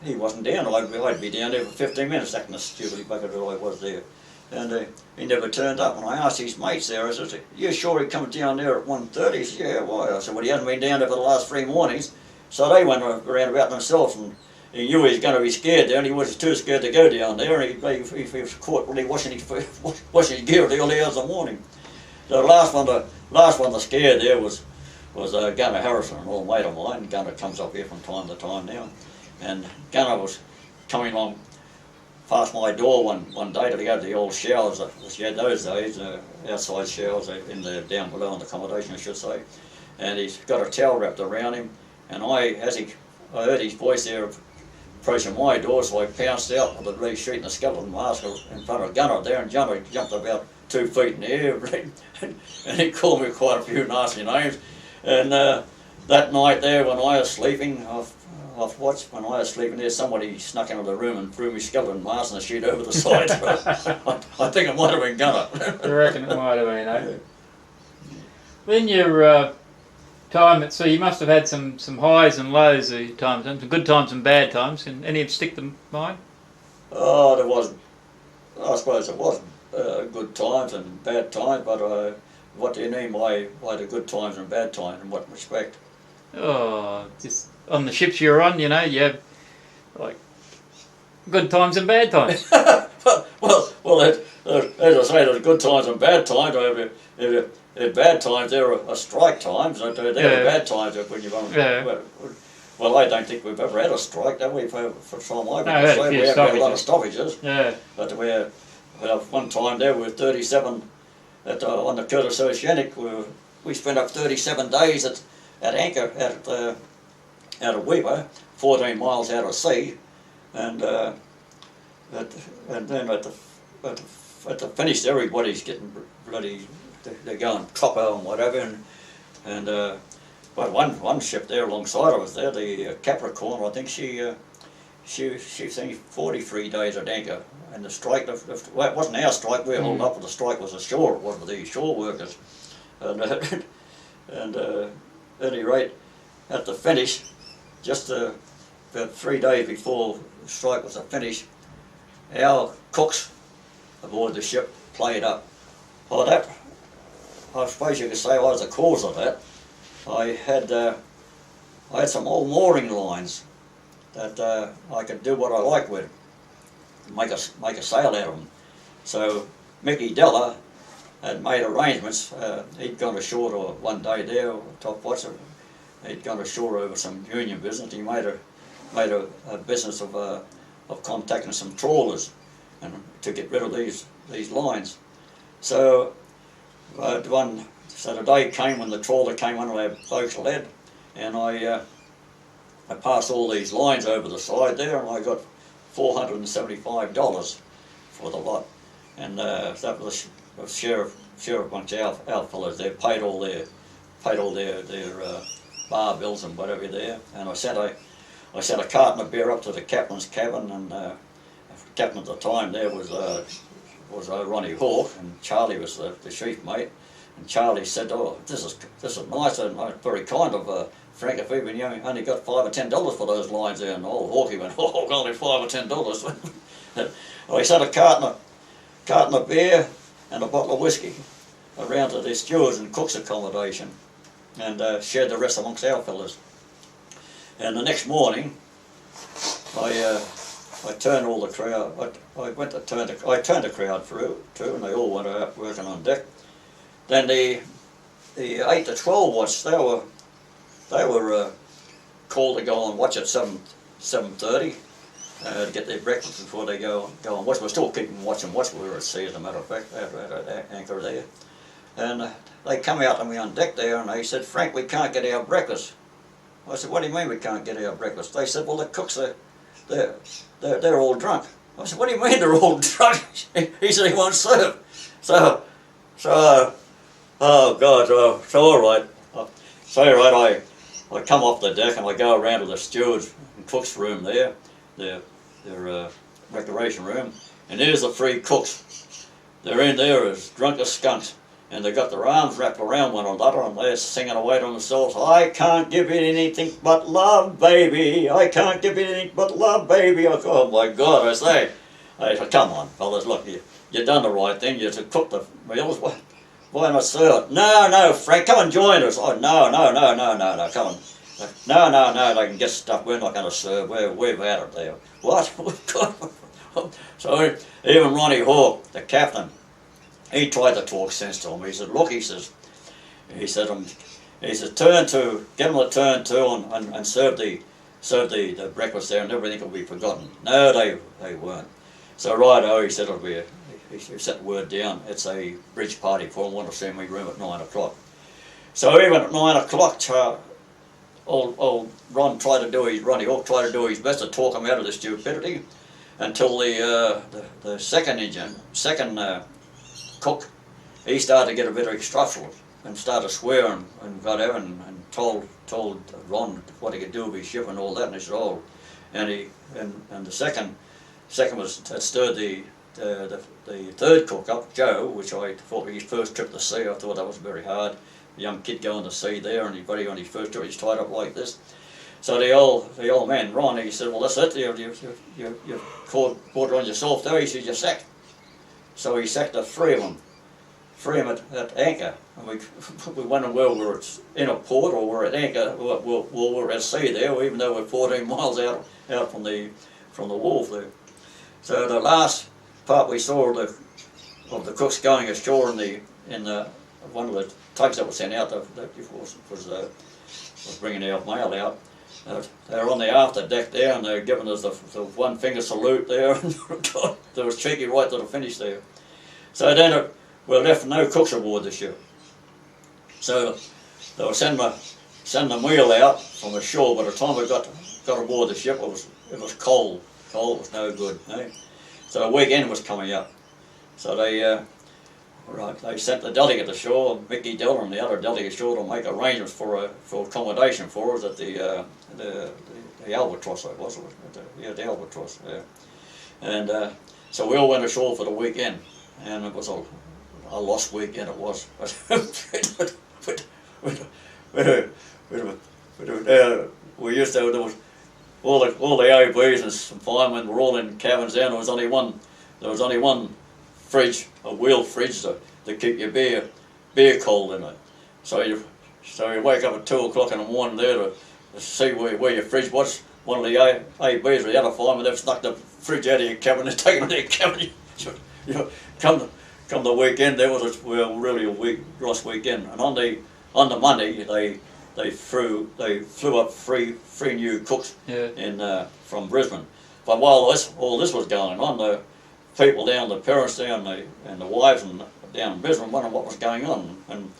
he wasn't down. I'd be down there for 15 minutes acting the stupid bugger that I was there. And he never turned up. And I asked his mates there, I said, you sure he come down there at 1:30? He said, yeah, why? I said, well, he hasn't been down there for the last 3 mornings. So they went around about themselves, and he knew he was going to be scared there, and he was too scared to go down there, and he was caught really washing his gear at the early hours of the morning. So the last one to scare there was Gunner Harrison, an old mate of mine. Gunner comes up here from time to time now. And Gunner was coming along past my door one day to go to the old showers that you had those days, outside showers down below in the accommodation I should say. And he's got a towel wrapped around him, and I heard his voice there approaching my door, so I pounced out with the red sheet and the skeleton mask in front of Gunner there, and Gunner jumped about 2 feet in the air, and he called me quite a few nasty names. And that night there when I was sleeping, off watch, when I was sleeping there, somebody snuck into the room and threw me skeleton mask and a sheet over the side. I think it might have been Gunner. I reckon it might have been, eh? Then your time at sea, you must have had some highs and lows at times, some good times and bad times. Can any of them stick to mind? Oh, there was, I suppose there was good times and bad times, but what do you mean by the good times and bad times, in what respect? Oh, just on the ships you're on, you have like good times and bad times. well, as I say, there's good times and bad times. If bad times, there are strike times. There are bad times when you're on. Yeah. Well, I don't think we've ever had a strike, have we? For some time, we have had a lot of stoppages. Yeah. But one time there we were 37 on the Curtis Oceanic. We spent up 37 days at anchor out of Weber, 14 miles out of sea, and then at the finish, everybody's getting bloody. They're going copper and whatever, and but one ship there alongside of us there, the Capricorn, I think she seen 43 days at anchor, and the strike, well, it wasn't our strike, we were holding up, but the strike was ashore, it wasn't the shore workers, and at any rate, at the finish, just about 3 days before the strike was to finish, our cooks aboard the ship played up. Oh, that, I suppose you could say I was the cause of that. I had some old mooring lines that I could do what I liked with, make a sail out of them. So Mickey Della had made arrangements. He'd gone ashore one day there, top watcher. He'd gone ashore over some union business. He made a business of contacting some trawlers and to get rid of these lines. So the day came when the trawler came under our boat's lead, and I I passed all these lines over the side there, and I got $475 for the lot, and that was a sheriff amongst our fellows there paid all their bar bills and whatever there, and I sent a carton of beer up to the captain's cabin, and the captain at the time there was Ronnie Hawke, and Charlie was the chief mate, and Charlie said, "Oh, this is nice and very kind of Frank, if even you only got $5 or $10 for those lines there," and old Hawkey went, "Oh, only $5 or $10." I sent a carton of beer and a bottle of whiskey around to the stewards and cook's accommodation, and shared the rest amongst our fellas. And the next morning, I turned all the crowd. I turned the crowd through too, and they all went out working on deck. Then the 8 to 12 watch, they were called to go and watch at 7:30 to get their breakfast before they go and watch. We're still keeping watch. We were at sea, as a matter of fact, at anchor there. And they come out to me on deck there, and they said, "Frank, we can't get our breakfast." I said, "What do you mean we can't get our breakfast?" They said, "Well, the cooks they're all drunk." I said, "What do you mean they're all drunk?" He said he won't serve. So, oh God, so all right. I come off the deck and I go around to the steward's and cook's room there, their recreation room, and there's the three cooks. They're in there as drunk as skunks, and they got their arms wrapped around one another, and they're singing away to themselves, "I can't give you anything but love, baby. I can't give you anything but love, baby." I go, "Oh my God," I say, "Come on, fellas, look, you done the right thing. You cooked the meals. Why not serve?" No, Frank, come and join us." "Oh, no, come on. No, they can get stuff. We're not going to serve. We've had it there." "What?" So even Ronnie Hawke, the captain, he tried to talk sense to him. He said, "Look," he said, get them to turn to and serve the breakfast there, and everything will be forgotten. No, they weren't. So righto, he said, he set the word down. It's a bridge party for him. Want to see me room at 9 o'clock. So even at 9 o'clock, old Ronnie Hawke tried to do his best to talk him out of the stupidity, until the second cook, he started to get a bit extravagant and started swearing and got out and told Ron what he could do with his ship and all that, and he said, "Oh," and the second had stirred the third cook up, Joe, which I thought was his first trip to sea. I thought that was very hard. A young kid going to sea there, and he's on his first trip, he's tied up like this. So the old man, Ron, he said, "Well, that's it, you caught on yourself there." He said, "You're sacked." So he sacked the three of them at anchor. And we wondered whether we were in a port or we're at anchor, we're at sea there, even though we're 14 miles out from the wharf there. So the last part we saw of the cooks going ashore in the one of the tugs that was sent out that was bringing our mail out. They were on the after deck there, and they were giving us the one finger salute there. There was cheeky right to the finish there. So then we were left with no cooks aboard the ship. So they were sending the meal out from the shore. By the time we got aboard the ship, it was cold. Cold was no good. Eh? So the weekend was coming up. So they sent the delegate ashore, Mickey Diller, and the other delegate ashore to make arrangements for accommodation for us at the Albatross, I was, the Albatross. Yeah. And so we all went ashore for the weekend, and it was a lost weekend. It was. We used to, there was all the ABs and some firemen were all in cabins there, and there was only one fridge, a wheel fridge to keep your beer cold in it. So you wake up at 2 o'clock in the morning there to see where your fridge was. One of the ABs or the other firemen, they've snuck the fridge out of your cabin and taken it out of your cabin. Come the weekend, there was really a lost weekend. And on the Monday they flew up three new cooks from Brisbane. But while all this was going on, the people down, the parents down, and the wives down in Brisbane wondering what was going on. And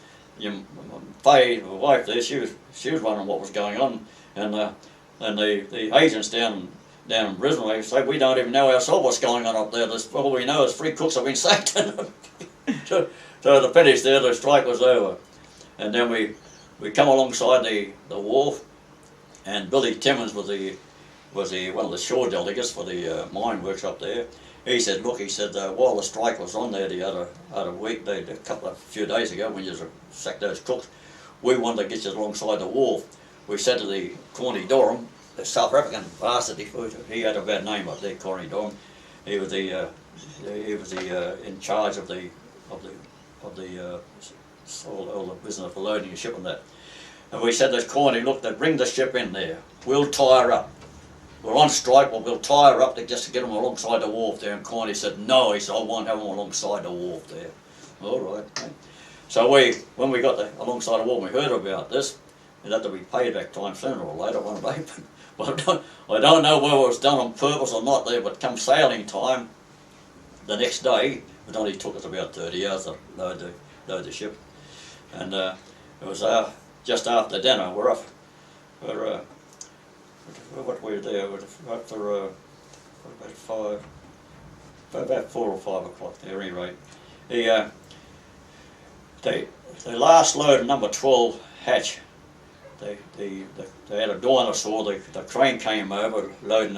Faye, the wife there, she was wondering what was going on. And and the agents down in Brisbane, they say, we don't even know ourselves what's going on up there. All we know is 3 cooks have been sacked. So the finish there, the strike was over. And then we come alongside the wharf, and Billy Timmins was one of the shore delegates for the mine works up there. He said, look, he said, while the strike was on there the other week, a few days ago, when you sacked those cooks, we wanted to get you alongside the wharf. We said to the Corny Durham, the South African bastard, he had a bad name up there, Corny Durham. He was in charge of all the business for loading and shipping that. And we said to Corny, look, they bring the ship in there. We'll tie her up. We're on strike, well, we'll tie her up just to get them alongside the wharf there. And Corny said, no, he said, I won't have them alongside the wharf there. All right. So when we got alongside the wharf, we heard about this. It had to be paid back time sooner or later, one day. But I don't know whether it was done on purpose or not there, but come sailing time, the next day, it only took us about 30 hours to load the ship. And it was just after dinner, we're off. What we were there, after about 4 or 5 o'clock there, at any rate. The last load, number 12 hatch, they had a dinosaur. The crane came over loading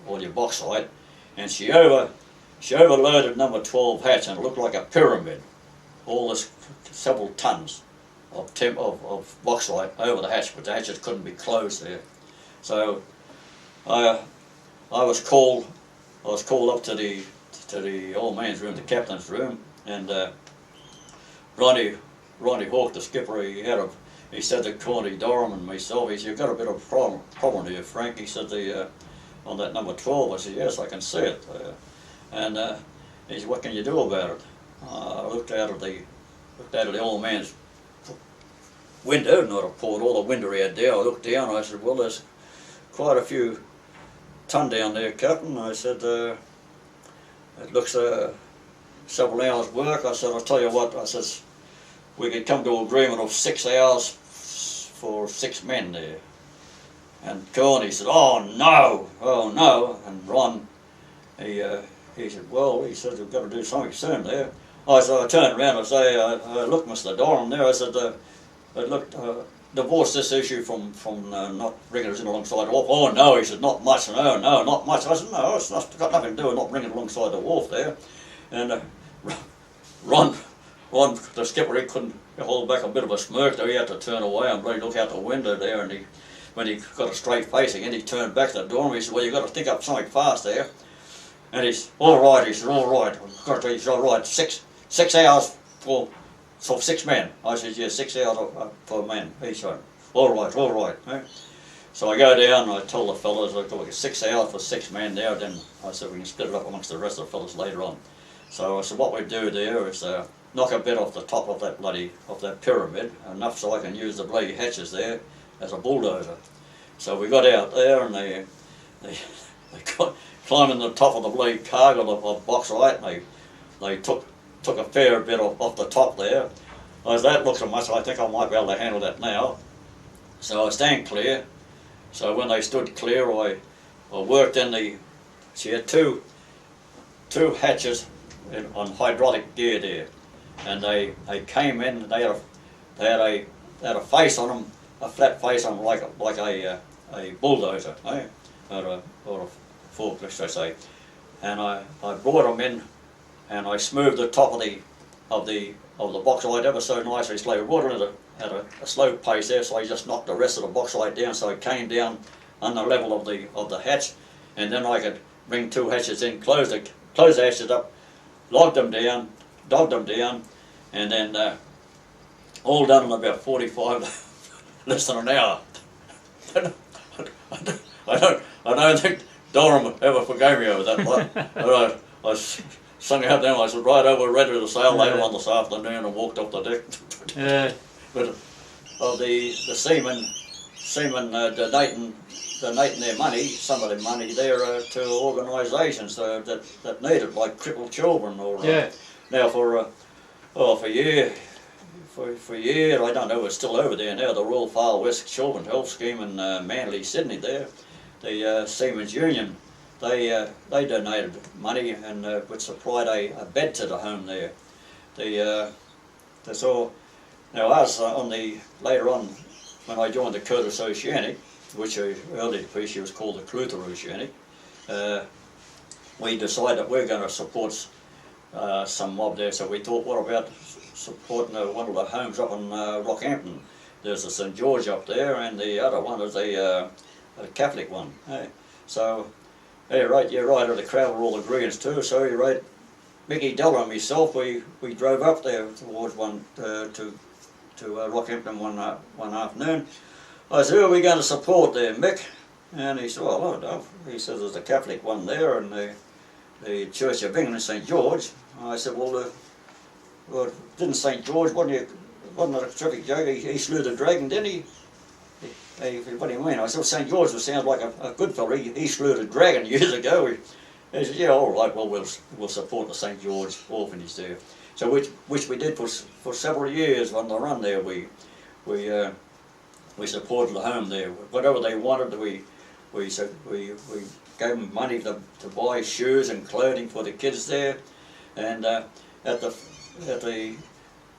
all your bauxite, and she overloaded number 12 hatch, and it looked like a pyramid. All this several tons of bauxite over the hatch, but the hatches couldn't be closed there. So I was called up to the old man's room, the captain's room, and Ronnie Hawke, the skipper, he said to Corny Durham and myself, he said, you've got a bit of a problem here, Frank. He said, on that number 12, I said, yes, I can see it. And he said, what can you do about it? I looked out of the old man's window, and I'd poured all the window he had there. I looked down and I said, well, there's quite a few ton down there, Captain. I said, it looks several hours work. I said, I'll tell you what, I says, we could come to an agreement of 6 hours for 6 men there. And Corny said, oh no. And Ron, he said, well, he said, we've got to do something soon there. I turned around and say, look, Mr. Durham there, I said, look, divorce this issue from not bringing us in alongside the wharf. Oh no, he said, not much. No, not much. I said, no, it's got nothing to do with not bringing it alongside the wharf there. And Ron, the skipper, he couldn't hold back a bit of a smirk there. He had to turn away and bloody look out the window there. And when he got a straight face again, he turned back to the door and he said, well, you've got to think up something fast there. And he's all right. He said, all right. He's all right. 6 hours for 6 men. I said, yeah, 6 hours for a man each one. All right. Eh? So I go down and I tell the fellas, I've got 6 hours for 6 men there. Then I said, we can split it up amongst the rest of the fellas later on. So I said, what we do there is knock a bit off the top of that pyramid, enough so I can use the bloody hatches there as a bulldozer. So we got out there and they climbing the top of the bloody cargo of bauxite, and they took a fair bit off the top there. As that looks so much, I think I might be able to handle that now. So I stand clear. So when they stood clear, I worked in she had two hatches on hydraulic gear there, and they came in. They had a face on them, a flat face on them, like a bulldozer, eh? or a forklift, I say. And I brought them in, and I smoothed the top of the bauxite ever so nicely slowly. We brought it at a slow pace there, so I just knocked the rest of the bauxite down, so it came down on the level of the hatch, and then I could bring 2 hatches in, close the hatches up, dogged them down, and then all done in about 45, less than an hour. I don't think Durham ever forgave me over that. But I sung out there, I said, right over, ready to sail later on this afternoon, and walked up the deck. Yeah. But the seamen donating their money, some of their money there to organisations that need it, like crippled children, or now for for years. I don't know if it's still over there now. The Royal Far West Children's Health Scheme in Manly, Sydney. There, the Seaman's Union, they donated money and which supplied a bed to the home there. That's all. Now us later on when I joined the Curtis Oceanic, which earlier the year was called the Clutha Oceanic, we decided that we're going to support some mob there. So we thought, what about supporting one of the homes up in Rockhampton? There's a St George up there, and the other one is a Catholic one. So, you're right, the crowd were all agreeing too. So you're right, Mickey Della and myself, we drove up there towards to Rockhampton one afternoon. I said, who are we going to support there, Mick? And he said, well, I don't know. He said, there's a Catholic one there, and the Church of England, St George. I said, well, didn't St George, wasn't it a terrific joke? He slew the dragon, didn't he? What do you mean? I said, well, St George sounds like a good fellow. He slew the dragon years ago. He said, yeah, all right, well, we'll support the St George orphanage there. So which we did for several years on the run there. We supported the home there. Whatever they wanted, we gave them money to buy shoes and clothing for the kids there. And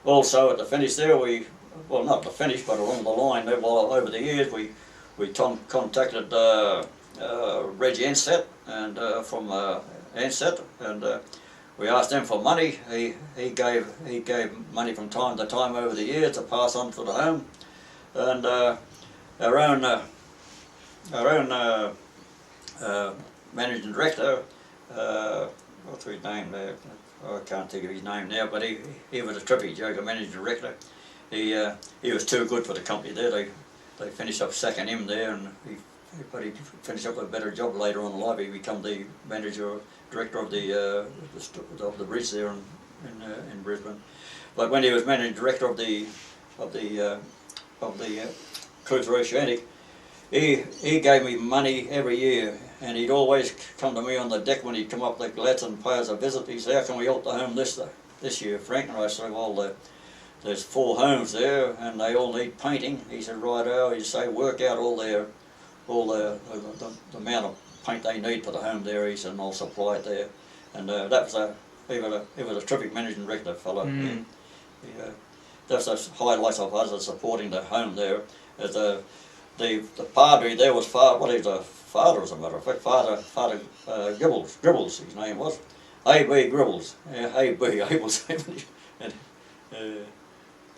also at the finish there, well, not the finish, but along the line over the years, we contacted Reggie Ansett and from Ansett, and we asked him for money. He gave money from time to time over the years to pass on to the home, and our own managing director, what's his name there? I can't think of his name now, but he was a terrific joker, managing director. He was too good for the company there. They finished up sacking him there, and he finished up a better job later on in life. He became the director of the bridge there in Brisbane. But when he was managing director of the Clutha Oceanic, he gave me money every year, and he'd always come to me on the deck when he'd come up the lads and pay us a visit. He said, how can we help the home this year, Frank? And I said, well, there's 4 homes there, and they all need painting. He said, righto. He said, work out all the amount of paint they need for the home there. He said, and I'll supply it there. And he was a terrific managing director fellow. Mm. That's the highlights of us supporting the home there. The padre there was father, as a matter of fact, Father Gribbles, his name was. A.B. Gribbles, A.B.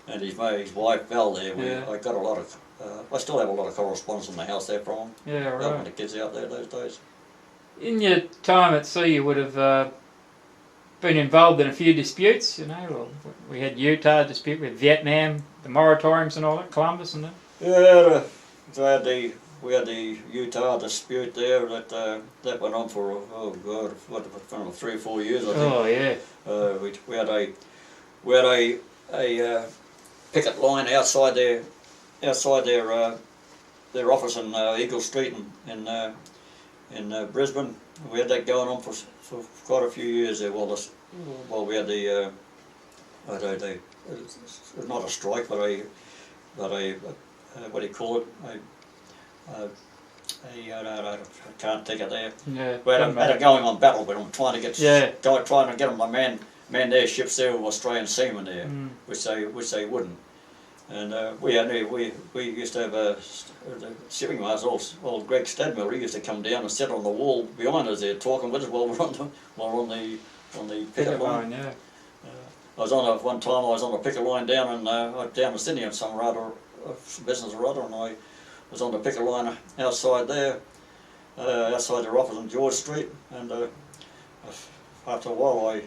and his wife Val there. I got a lot of, I still have a lot of correspondence in the house there from him. Yeah, right. Helping the kids out there those days. In your time at sea, you would have been involved in a few disputes, you know. Well, we had Utah dispute with Vietnam, the moratoriums and all that, Columbus and that. Yeah, we had the Utah dispute there that went on for 3 or 4 years, I think. Oh yeah. We had a picket line outside their office in Eagle Street in Brisbane. We had that going on for quite a few years there. While we had the not a strike, but a what do you call it? I can't think of there. Yeah, we had a going on battle, but I'm trying to get them to man their ships there with Australian seamen there, which they wouldn't. And we used to have the shipping master, old Greg Stadmiller. He used to come down and sit on the wall behind us there, talking with us while we're on the picket line. Yeah. One time I was on the picket line down in Sydney on some business or other, and I was on the picket line outside there, outside their office on George Street, and after a while I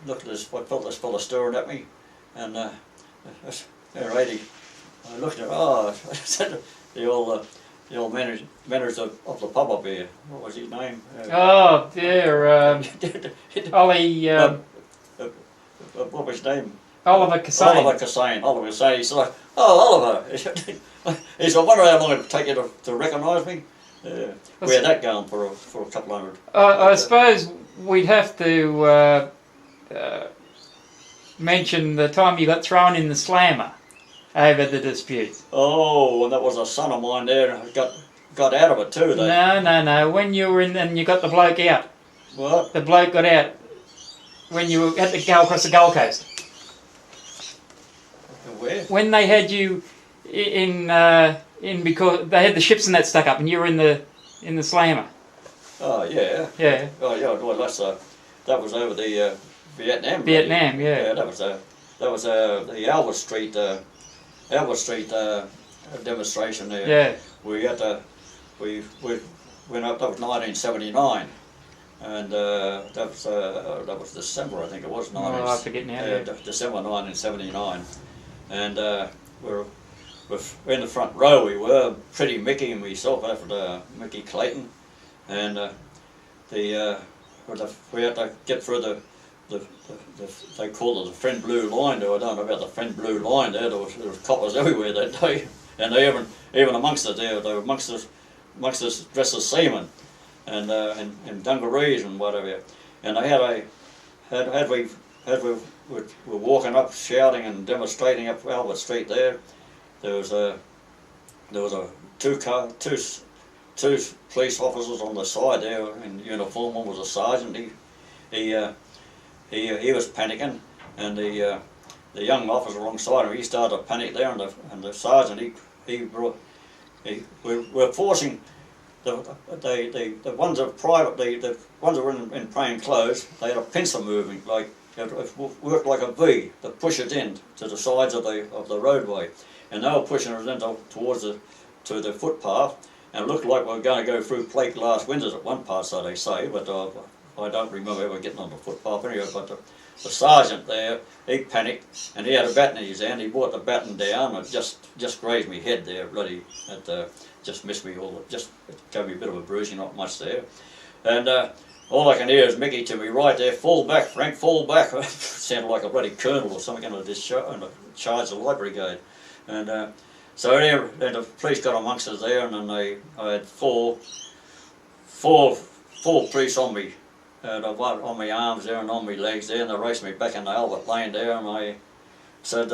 looked at this, I felt this fella staring at me, and I looked at I said the old manager of the pub up here, what was his name? Ollie. What was his name? Oliver Cassane. Oliver Cassane. He said, oh, Oliver. He said, I wonder how long it'll take you to recognise me. We had that going for a couple hundred. I suppose we'd have to mention the time you got thrown in the slammer over the dispute. Oh, and that was a son of mine there. Got out of it too. No. When you were in and you got the bloke out. What? The bloke got out when you had to go across the Gold Coast. Where? When they had you in because they had the ships and that stuck up, and you were in the slammer. Oh yeah. Yeah. Oh yeah. Well, that was over the Vietnam. Vietnam, yeah. Yeah, that was the Albert Street demonstration there. Yeah. We went up. That was 1979, and that was December, I think it was. Oh, I forget now. Yeah. December 1979, and we're in the front row. We were pretty Mickey and myself after Mickey Clayton, and we had to get through the they called it the Friend Blue Line. There, I don't know about the Friend Blue Line. There was coppers everywhere that day, and they even amongst it there, they were amongst us dressed as seamen, and dungarees and whatever. And they had we were walking up, shouting and demonstrating up Albert Street there. There was a two police officers on the side there in uniform. One was a sergeant. He was panicking, and the young officer alongside him, he started to panic there, and the sergeant we were forcing the ones of private the ones that were in plain clothes. They had a pincer moving like it worked like a V to push it in to the sides of the roadway, and they were pushing it in towards the footpath, and it looked like we were going to go through plate glass windows at one part, so they say, but I don't remember ever getting on the footpath anyway. But the sergeant there, he panicked, and he had a baton in his hand. He brought the baton down, and it just grazed me head there, bloody. Just missed me just gave me a bit of a bruising, not much there. And all I can hear is Mickey to me right there, fall back, Frank, fall back. Sounded like a bloody colonel or something in a charge the light brigade. And so there, and the police got amongst us there, and then I had four police on me. On my arms there and on my legs there, and they raced me back in the Albert Lane there, and I said,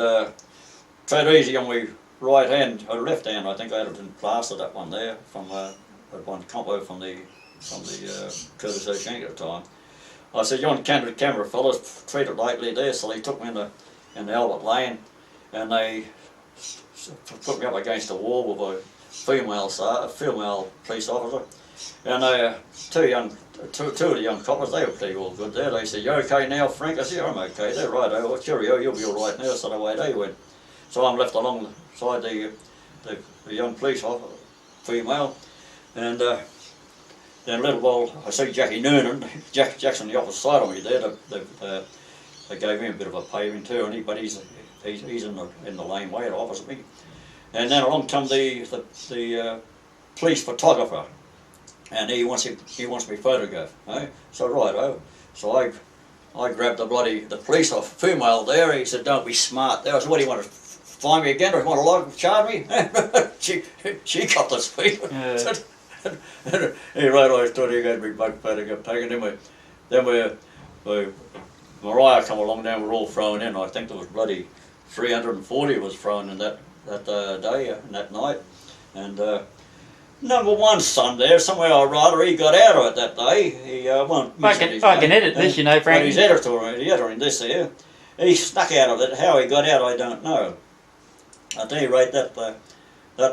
tread easy on my right hand, or left hand. I think I had it in plaster, that one there, from one compo from the Curtis O'Shank at the time. I said, you're on camera fellas, treat it lightly there. So they took me in the Albert Lane, and they put me up against a wall with a female police officer, and two of the young coppers, they were pretty all good there. They said, you okay now, Frank? I said, I'm okay. They're right. Oh, cheerio, you'll be all right now. So away they went. So I'm left alongside the young police officer, female, and then a little while I see Jackie Noonan, Jack's on the opposite side of me there. They gave him a bit of a paving too, but he's in the lane way opposite me. And then along comes the police photographer. And he wants me photograph, eh? So right, so I grabbed the police off female there. He said, "Don't be smart." There I said, "What do you want to find me again? Or you want to charge me?" she got the speed. Yeah. He right away thought he gave me bug photograph taken. Then we Mariah come along. Then we're all thrown in. I think there was bloody 340 was thrown in that day and that night, and. Number one son there, somewhere or rather, he got out of it that day. He won't mention his name. I can edit this, you know, Frank. But he's editor in this here. He snuck out of it. How he got out, I don't know. At any rate, that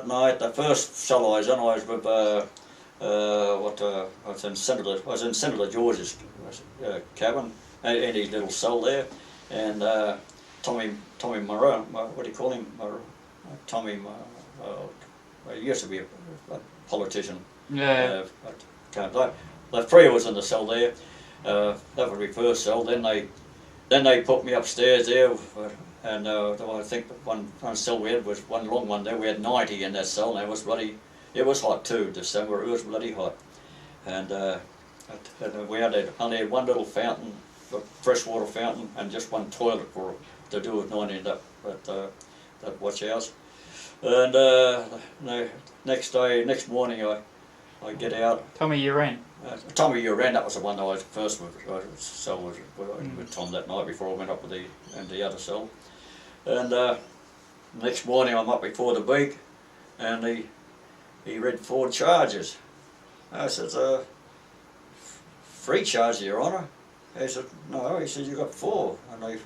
night, the first cell I was in, I was with I was in Senator George's cabin, in his little cell there, and Tommy Moreau, what do you call him? Tommy. He used to be a politician. Yeah. The three of us in the cell there. That was my first cell. Then they put me upstairs there, and I think one cell we had was one long one there. We had 90 in that cell, and it was hot too. December, it was bloody hot, and we only had one little fountain, a freshwater fountain, and just one toilet to do with 90 in that watch house. And next morning, I get out. Tommy, you ran. Tommy Uran, that was the one that I first cell with Tom that night before I went up with the other cell. And next morning I'm up before the beak, and he read 4 charges. I said, 3 charges, Your Honour. He said, no. He said, you got 4. And they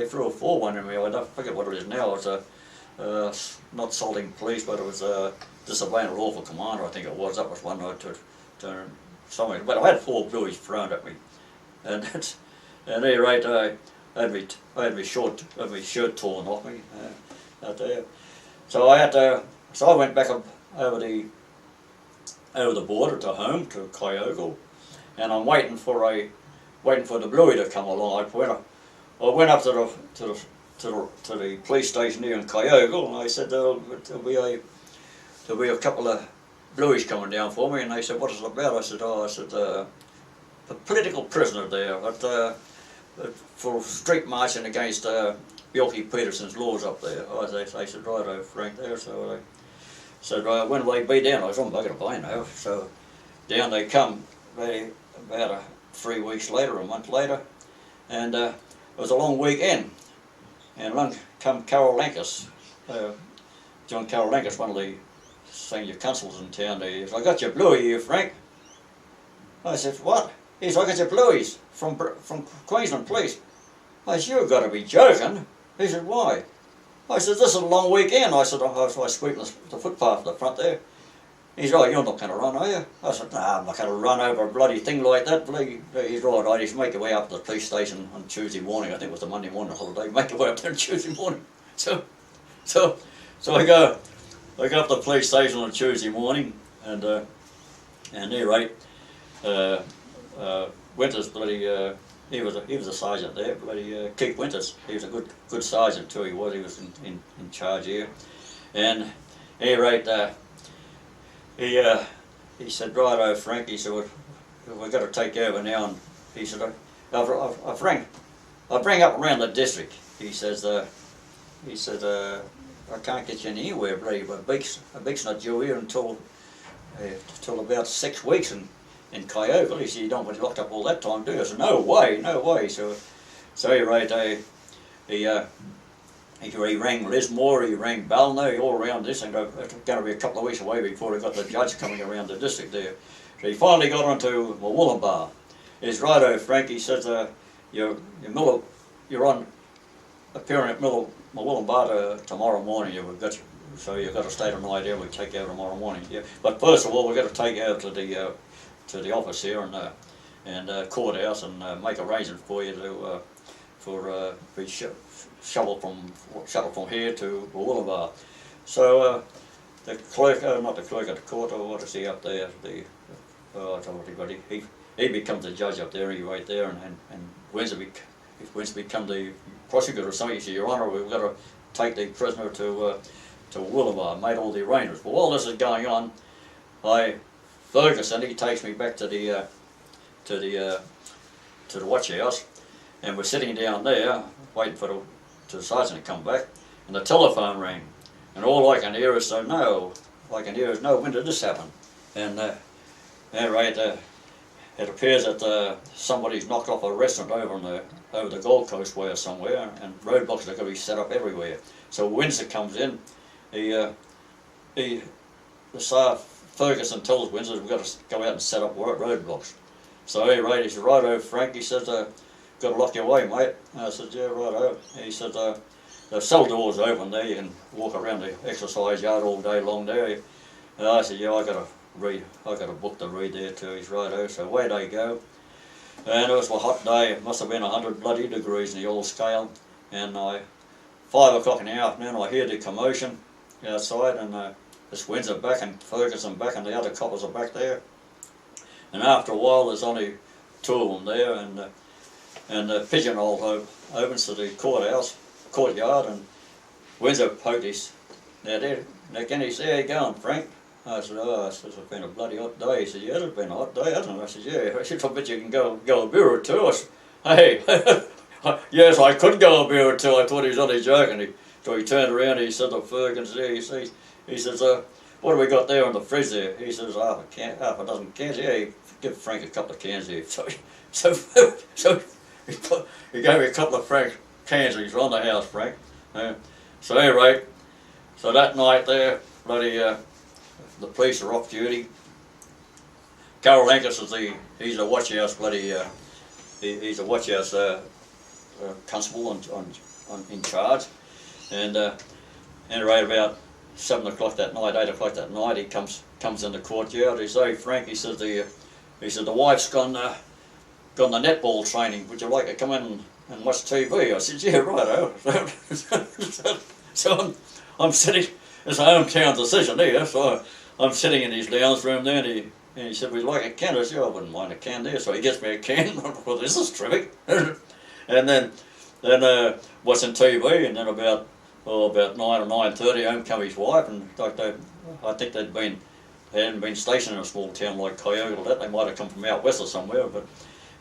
threw a 4 one in me. I don't forget what it is now. It's not assaulting police, but it was disobeying a lawful commander, I think it was. That was one I took to somewhere. But I had 4 blueies thrown at me. And at any rate, I had my shirt torn off me out there. So I went back up over the border to home, to Kyogle, and I'm waiting for the bluey to come along. I went up to the police station here in Kyogle, and I said there'll be a couple of blueies coming down for me, and they said, what is it about? I said, a political prisoner there for street marching against Bjelke Peterson's laws up there. They said, righto, Frank, there. So I said, when will they be down? I said, I'm buggered by now. So down they come, about 3 weeks later, a month later, and it was a long weekend. And along come Carol Lankus, John Carol Lankus, one of the senior constables in town. He said, I got your bluey here, Frank. I said, what? He said, I got your blueies from Queensland Police. I said, you've got to be joking. He said, why? I said, this is a long weekend. I said, I was sweeping the footpath at the front there. He said, oh, you're not going to run, are you? I said, nah, I'm not going to run over a bloody thing like that. He's right, I just make your way up to the police station on Tuesday morning. I think it was the Monday morning holiday. Make your way up there on Tuesday morning. So I go up to the police station on Tuesday morning, and at any rate, Winters, bloody, he was a sergeant there, bloody Keith Winters. He was a good sergeant too. He was in charge here, and at any rate, he said, righto, Frank. He said, we've got to take over now. And he said, I'll bring up around the district. He says, I can't get you anywhere, bloody. But a beak's not due here until about 6 weeks in Kyogle. He said, you don't want to locked up all that time, do you? I said, no way. So he rang Lismore, he rang Balno, all around this, and it's going to be a couple of weeks away before he got the judge coming around the district there. So he finally got onto Wollumbar. He's righto, Frank. He says, you're on appearing at Wollumbar tomorrow morning. So you've got to stay tonight here. We take you out tomorrow morning. Yeah. But first of all, we've got to take you out to the office here and courthouse and make arrangements for you to be shuttled from here to Wollumbar. So the clerk, not the clerk at the court, or what is he up there? I don't know anybody. He becomes the judge up there. He right there, and Windsor become the prosecutor or something. He said, Your Honour, we've got to take the prisoner to Wollumbar. Made all the arrangements. Well, while this is going on, Ferguson, he takes me back to the watch house, and we're sitting down there waiting for the sergeant to come back, and the telephone rang, and all I can hear is no. When did this happen? And it appears that somebody's knocked off a restaurant over the Gold Coast way or somewhere, and roadblocks are going to be set up everywhere. So Windsor comes in. Ferguson tells Windsor we've got to go out and set up roadblocks. So he said, righto, Frank. He says, got to lock your way, mate. I said, yeah, righto. He said, the cell door's open there. You can walk around the exercise yard all day long there. And I said, yeah, I got a book to read there too. He's righto. So away they go. And it was a hot day. It must have been 100 bloody degrees in the old scale. And 5 o'clock in the afternoon, I hear the commotion outside, and this Windsor back and Ferguson back, and the other coppers are back there. And after a while, there's only 2 of them there, and the pigeonhole opens to the courtyard, and Windsor poked his neck in. He said, how you going, Frank? I said, it's been a bloody hot day. He said, yeah, it's been a hot day, hasn't it? I said, yeah. I said, I bet you can go a beer or two. I said, hey, yes, I could go a beer or two. I thought he was only joking. So he turned around and he said to Ferguson, he says, what have we got there in the fridge there? He says, half a dozen cans. Yeah, give Frank a couple of cans there. So he gave me a couple of Frank cans. He's on the house, Frank. So anyway, so that night there, bloody, the police are off duty. Carol Angus is he's a watch house bloody, he's a watch house constable in charge. And anyway, about 7 o'clock that night, 8 o'clock that night, he comes in the courtyard. He says, "Hey Frank," he says, the wife's gone the netball training. Would you like to come in and watch TV? I said, "Yeah, righto." So I'm sitting. It's a hometown decision here. So I'm sitting in his lounge room there, and he said, "We'd like a can." I said, "I wouldn't mind a can there." So he gets me a can. Well, this is terrific. And then watching TV, and then about 9 or 9:30, home come his wife, and I think they hadn't been stationed in a small town like Coyote or that. They might have come from out west or somewhere. But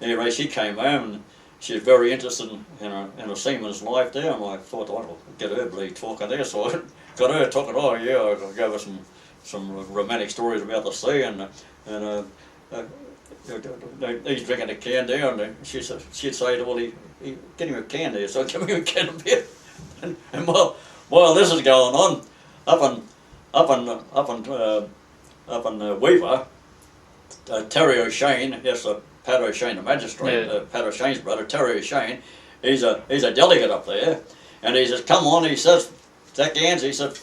anyway, she came home, and she was very interested in a seaman's life there. And I thought, I'll get her bloody talking there. So I got her talking. Oh yeah, I gave her some romantic stories about the sea, and he's drinking a can there, and she'd say, "Well, get him a can there." So I give him a can of beer. And while this is going on, up in Weaver, Terry O'Shane, yes, Pat O'Shane, the magistrate, Pat O'Shane's brother, Terry O'Shane, he's a delegate up there, and he says, "Come on," he says, "Zach Gans," he said,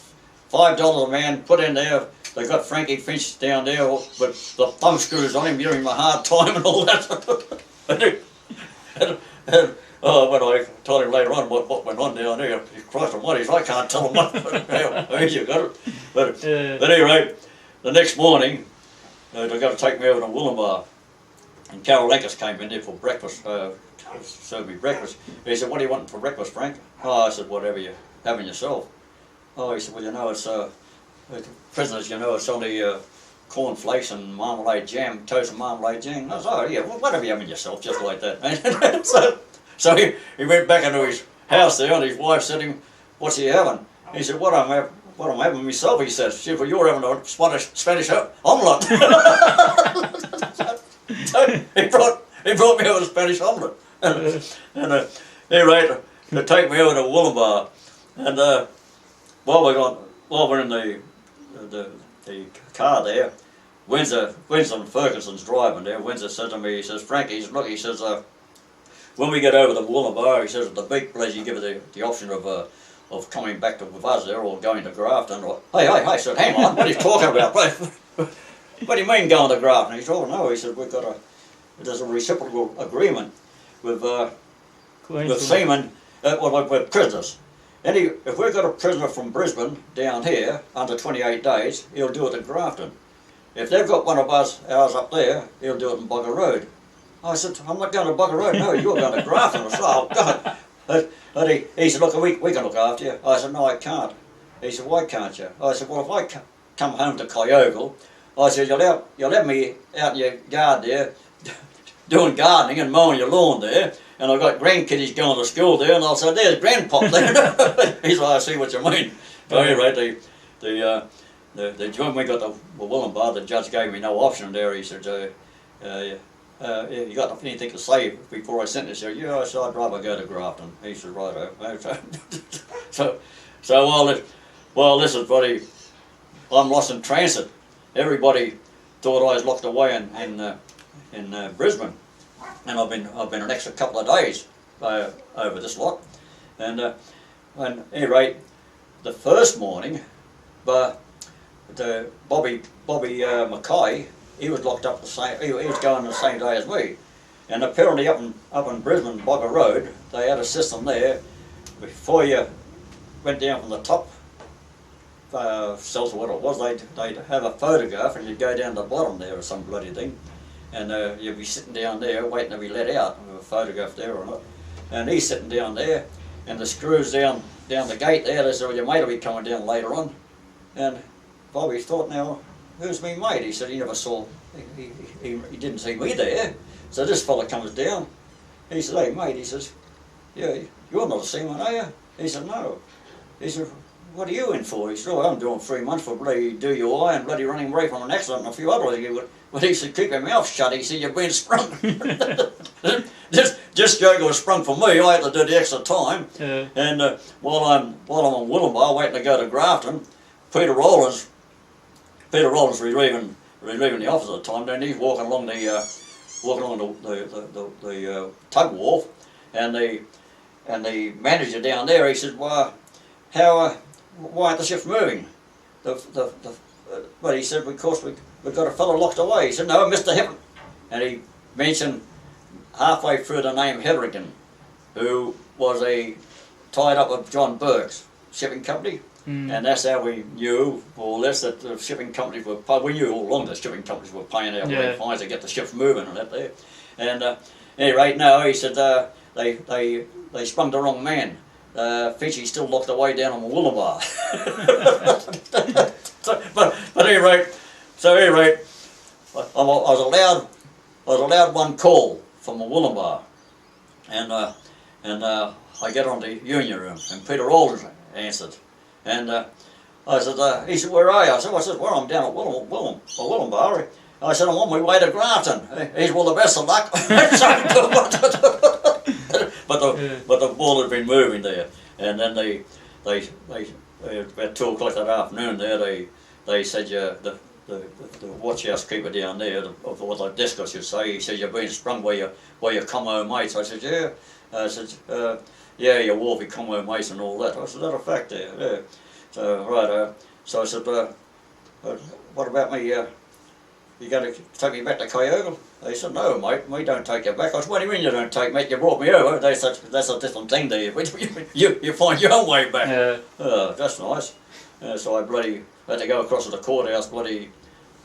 $5 a man, put in there. They got Frankie Finch down there with the thumb screws on him, giving him a hard time and all that. When I told him later on what went on down there, Christ almighty, I can't tell him how easy you got it. But at any rate, the next morning, they got to take me over to Wollongbar. And Carol Angus came in there for breakfast, served me breakfast. He said, "What do you want for breakfast, Frank?" Oh, I said, "Whatever you're having yourself." Oh, he said, "Well, you know, it's prisoners, you know, it's only cornflakes and marmalade jam, toast and marmalade jam." I said, "Oh, yeah, well, whatever you're having yourself," just like that. So he went back into his house there, and his wife said to him, "What's he having?" He said, What I'm having myself," he says. She said, "Well, you're having a Spanish omelette." So he brought me over a Spanish omelette. And anyway, to take me over to Wollongbar. And while we're in the car there, Winsor Ferguson's driving there. Winsor said to me, he says, "Frank," he says, "when we get over to Wollongbar," he says, "at the big place, you give it the option of coming back with us there or going to Grafton." Hey, I said, "Hang on, what are you talking about? What do you mean going to Grafton?" He said, "Oh no," he said, "there's a reciprocal agreement with Seaman, with prisoners. If we've got a prisoner from Brisbane down here under 28 days, he'll do it at Grafton. If they've got one of ours up there, he'll do it in Bugger Road." I said, "I'm not going to Bugger Road." "No, you're going to Grafton." I said, "Oh God." And he said, "Look, we can look after you." I said, "No, I can't." He said, "Why can't you?" I said, "Well, if I come home to Kyogle," I said, you'll have me out in your yard there doing gardening and mowing your lawn there, and I've got grandkiddies going to school there, and I'll say, 'There's Grandpop there.'" He said, "I see what you mean." So anyway, when we got to Wollongbar, the judge gave me no option there. He said, "You got anything to say before I sentence you?" "Yeah," I said, "I'd rather go to Grafton." He said, "Righto." So while this is bloody, I'm lost in transit. Everybody thought I was locked away in Brisbane, and I've been an extra couple of days over this lot. And at any rate, the first morning, Bobby Mackay, he was locked up he was going the same day as me. And apparently up in Brisbane, Bogger Road, they had a system there. Before you went down from the top cells or what it was, they'd have a photograph, and you'd go down to the bottom there or some bloody thing. And you'd be sitting down there waiting to be let out, with a photograph there or not. And he's sitting down there, and the screws down the gate there. They said, "Well, your mate will be coming down later on." And Bobby thought, "Now, who's me mate?" He said he never saw, he didn't see me there. So this fella comes down. He said, "Hey mate," he says, "Yeah, you're not a seaman, are you?" He said, "No." He said, what are you in for? He said, oh, I'm doing 3 months for bloody DUI and bloody running away from an accident and a few others. But he said, keep your mouth shut. He said, you're being sprung. This joke was sprung for me. I had to do the extra time. Yeah. And while I'm on Wollumbar waiting to go to Grafton, Peter Rollins relieving the office at the time. Then he's walking along the tug wharf, and the manager down there, he said, well, why aren't the ships moving? But he said, because we've got a fellow locked away. He said, no, Mr. Heaven. And he mentioned halfway through the name Hetherington, who was tied up with John Burke's shipping company. And that's how we knew, more or less, that the shipping companies we knew all along that shipping companies were paying out fines to get the ships moving and that there. And anyway, no, he said they sprung the wrong man. Finch is still locked away down on the Wollumbar. but at any rate, I was allowed one call from the Wollumbar, and I get on the union room, and Peter Rollins answered. And I said, he said, where are you? I said, well, I'm down at Wollumbar. I said, I'm on my way to Grafton. He said, well, the best of luck. But the ball had been moving there. And then they about 2 o'clock that afternoon there, they said, the watch house keeper down there, or the desk I should say, he said, you're being sprung where you come home mates. I said, yeah. I said, yeah, your wharfie come home mates and all that. I said, that's a fact there, yeah. So, right, so I said, what about me, you going to take me back to Kyogle? They said, no, mate, we don't take you back. I said, what do you mean you don't take me? You brought me over. They said, that's a different thing there. You find your own way back. Yeah. That's nice. So I bloody had to go across to the courthouse, bloody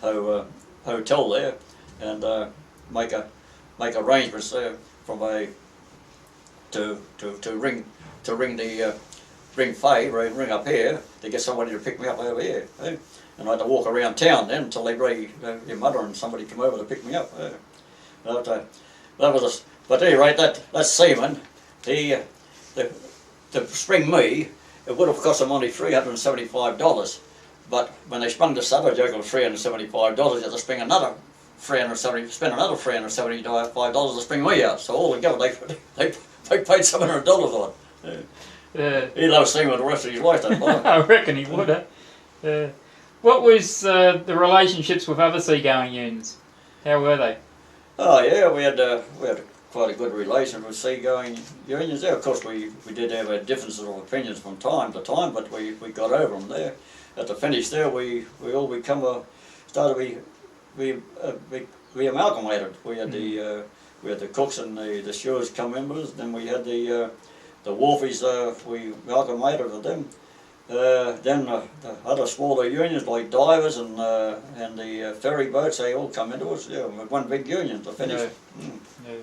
hotel there, and make arrangements there ring up here to get somebody to pick me up over here. Eh? And I had to walk around town then until your mother and somebody came over to pick me up. But at any rate, that seaman, to spring me, it would have cost them only $375. But when they sprung the other joke of $375, you had to spend another $375 to spring me out. So altogether, they paid $700 on it. Yeah. He loved Seaman the rest of his life, that boy. I reckon he would. What was the relationships with other seagoing unions? How were they? Oh yeah, we had quite a good relation with seagoing unions there. Of course, we did have our differences of opinions from time to time, but we got over them there. At the finish there, we all we amalgamated. We had the cooks and the stewards come members. Then we had the wharfies. We amalgamated with them. Then the other smaller unions like divers and the ferry boats, they all come into us. Yeah, with one big union to finish. No. No.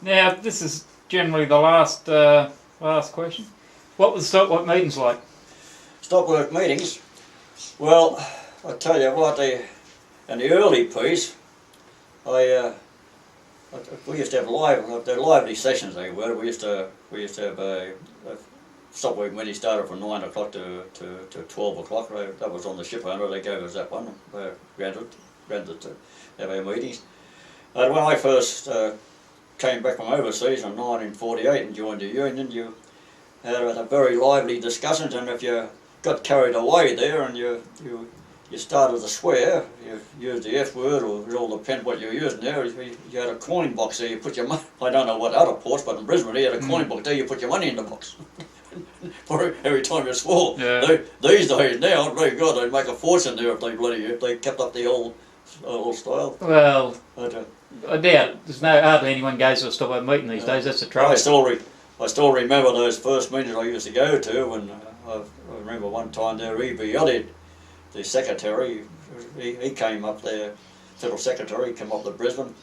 Now this is generally the last question. What was stop-work meetings like? Stop-work meetings. Well, I tell you what, in the early piece, we used to have lively sessions. They were. We used to have stop-work meeting started from 9 o'clock to 12 o'clock. That was on the ship owner. They gave us that one. Granted to have our meetings. When I first came back from overseas in 1948 and joined the union, you had a very lively discussions, and if you got carried away there and you started to swear, you used the F word, or it all depends what you were using there. You had a coin box there, you put your money, I don't know what other ports, but in Brisbane you had a coin box there, you put your money in the box. For every time you swore. Yeah. These days now, my God, they'd make a fortune there if they kept up the old style. Well, I doubt there's hardly anyone goes to a stop-work meeting these days. That's the trouble. I still remember those first meetings I used to go to, and I remember one time there, E.B. Elliott, the secretary, he came up there, federal secretary, came up to Brisbane,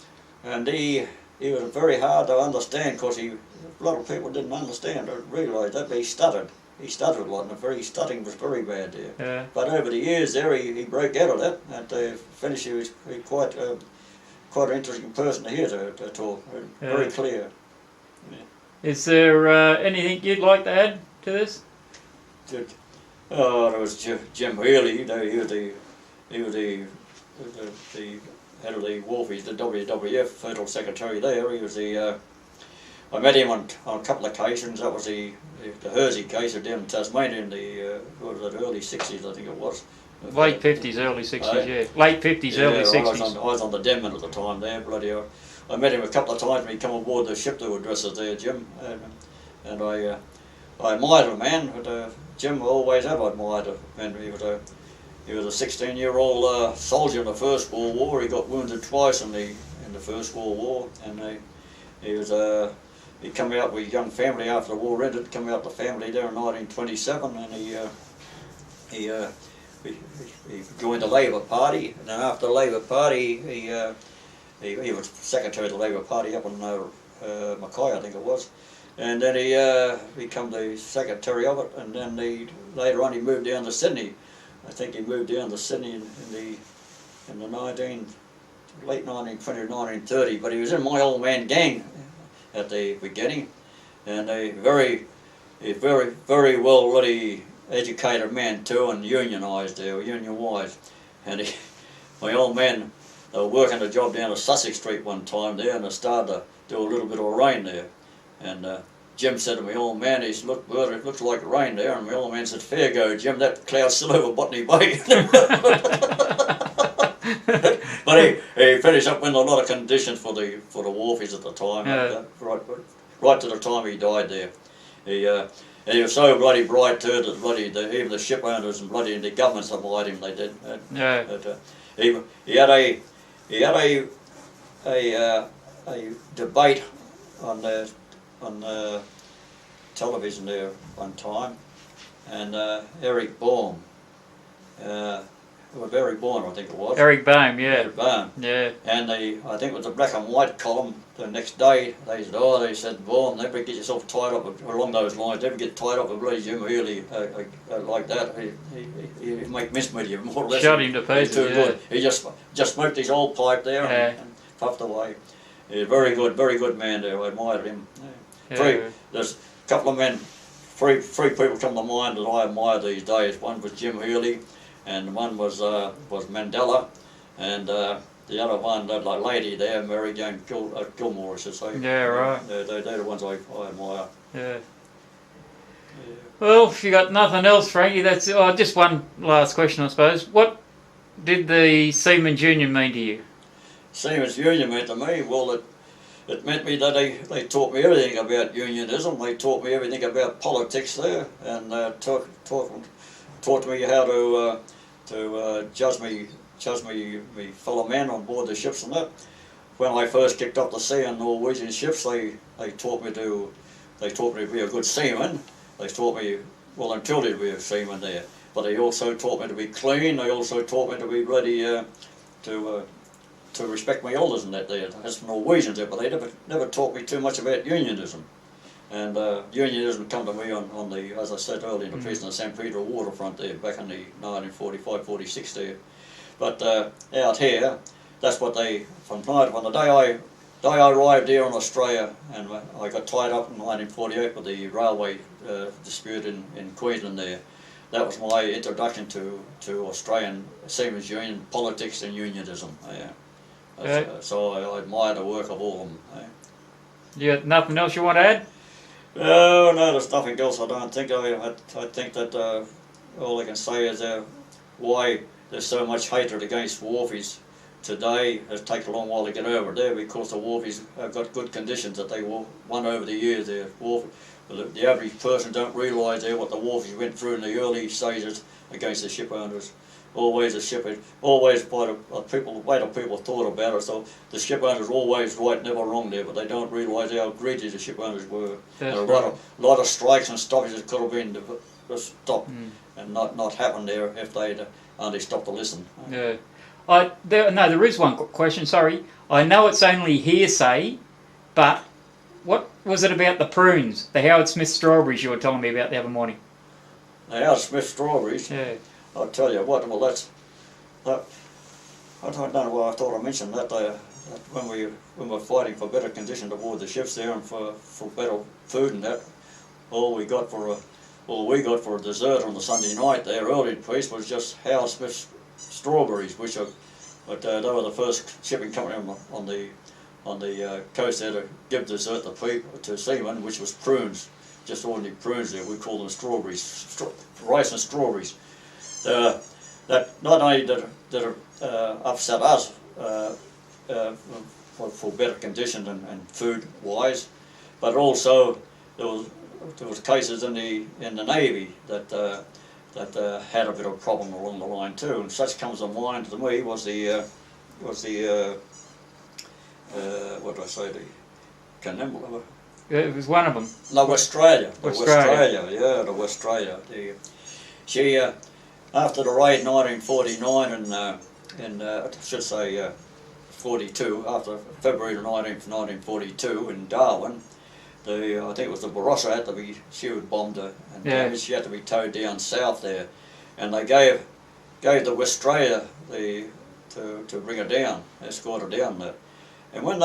and he was very hard to understand because a lot of people didn't understand or realise that, but he stuttered. He stuttered a lot, and his stuttering was very bad there. Yeah. But over the years there, he broke out of that. At the finish, he was quite an interesting person to hear to talk. Very clear. Yeah. Is there anything you'd like to add to this? Oh, there was Jim Healy. He was the head of the Wharfies, the WWF Federal Secretary there. He was the. I met him on a couple of occasions. That was the Hersey case down in Tasmania in the what was it, early '60s, I think it was. Late 50s, early 60s, yeah. Late 50s, early 60s. I was on the Denman at the time there, bloody hell. I met him a couple of times when he come aboard the ship to address us there, Jim. And I admired the man, but Jim always have admired him. And he was a 16-year-old soldier in the First World War. He got wounded twice in the First World War, and he come out with a young family after the war ended. Come out the family there in 1927, and he joined the Labor Party. And then after the Labor Party, he was secretary of the Labor Party up in Mackay, I think it was. And then he became the secretary of it, and then later on he moved down to Sydney. I think he moved down to Sydney in the late 1920 1930. But he was in my old man gang at the beginning, and a very well really educated man too, and unionised there, union-wise. And my old man, they were working a job down at Sussex Street one time there, and it started to do a little bit of rain there. And Jim said to my old man, it looks like rain there. And my old man said, fair go, Jim, that cloud's still over Botany Bay. But he finished up in a lot of conditions for the wharfies at the time, yeah. Right to the time he died there. He was so bloody bright too that even the ship owners and the governments admired him. They did. Yeah. But, he had a debate on television there one time, and Eric Baum, Eric Baum, I think it was. Eric Baum, yeah. Eric Baum. Yeah. And I think it was a black and white column. The next day, they said, Baum, never get yourself tied up along those lines. Never get tied up with bloody Jim Healy like that. He make mincemeat of you, more or less. Shot him to pieces. Too good. He just smoked his old pipe there and puffed away. He's a very good man there. I admired him. Yeah. There's a couple of men, three people come to mind that I admire these days. One was Jim Healy, and one was Mandela, and the other one, that lady there, Mary Jane Gilmore, I should say. Yeah, right. They're the ones I admire. Yeah. Well, if you got nothing else, Frankie, that's just one last question, I suppose. What did the Seaman's Union mean to you? Seaman's Union meant to me, well, it meant me that they taught me everything about unionism. They taught me everything about politics there, and taught me how to judge me fellow men on board the ships and that. When I first kicked up the sea on Norwegian ships, they taught me to be a good seaman. They taught me, well, until to be a seaman there, but they also taught me to be clean. They also taught me to be ready to respect my elders and that there. As for Norwegians there, but they never taught me too much about unionism. And unionism come to me on the, as I said earlier, in the prison of St. Peter waterfront there, back in the 1945-46 there. But out here, that's what from the day I arrived here in Australia, and I got tied up in 1948 with the railway dispute in Queensland there. That was my introduction to Australian Seaman's Union, politics and unionism. So I admire the work of all of them. You got nothing else you want to add? No, there's nothing else. I don't think. I think that all I can say is why there's so much hatred against wharfies today. It's taken a long while to get over there because the wharfies have got good conditions that they won over the years. The average person don't realise what the wharfies went through in the early stages against the ship owners. Always the way the people thought about it. So the ship owners were always right, never wrong there, but they don't realise how egregious the ship owners were. That's a lot of strikes and stoppages could have been stopped and not happened there if they'd only stopped to listen. Yeah. There is one question, sorry. I know it's only hearsay, but what was it about the prunes, the Howard Smith strawberries you were telling me about the other morning? The Howard Smith strawberries? Yeah. I'll tell you what, well I don't know why I thought I mentioned that, when we were fighting for better conditions aboard the ships there and for better food and that, all we got for all we got for a dessert on the Sunday night there early piece was just Howard Smith's strawberries, which are, but they were the first shipping company on the coast there to give dessert to Seaman, which was prunes, just ordinary prunes there. We call them strawberries, rice and strawberries. That not only did it upset us for better conditions and food wise, but also there was cases in the Navy that had a bit of a problem along the line too. And such comes to mind to me was the what do I say, the Canimble? It was one of them. No, Westralia. Westralia. Yeah, the Westralia. She after the raid 1949 and I should say 42, after February the 19th, 1942 in Darwin, I think it was the Barossa she was bombed and she had to be towed down south there, and they gave the Westralia to bring her down, escort her down there. And when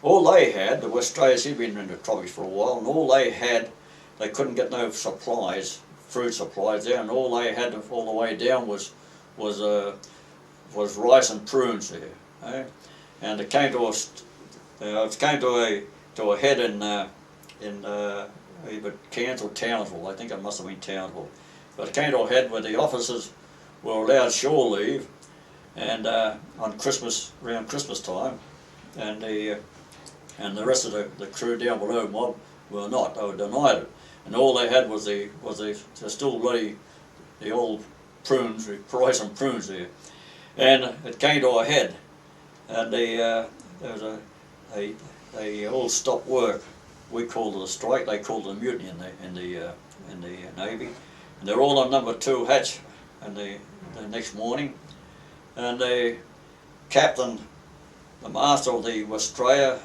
all they had, the Westralia, she'd been in the tropics for a while, and all they had, they couldn't get no supplies, fruit supplies there, and all they had all the way down was rice and prunes there. Eh? And it came to a head in either Cairns or Townsville. I think it must have been Townsville. But it came to a head where the officers were allowed shore leave, and on Christmas, around Christmas time, and the rest of the crew down below mob were not. They were denied it, and all they had was the still bloody the old prunes, rice and prunes there, and it came to a head, and there was they all stopped work. We called it a strike. They called it a mutiny in the Navy, and they're all on number 2 hatch, and the next morning, and the captain, the master of the Westralia,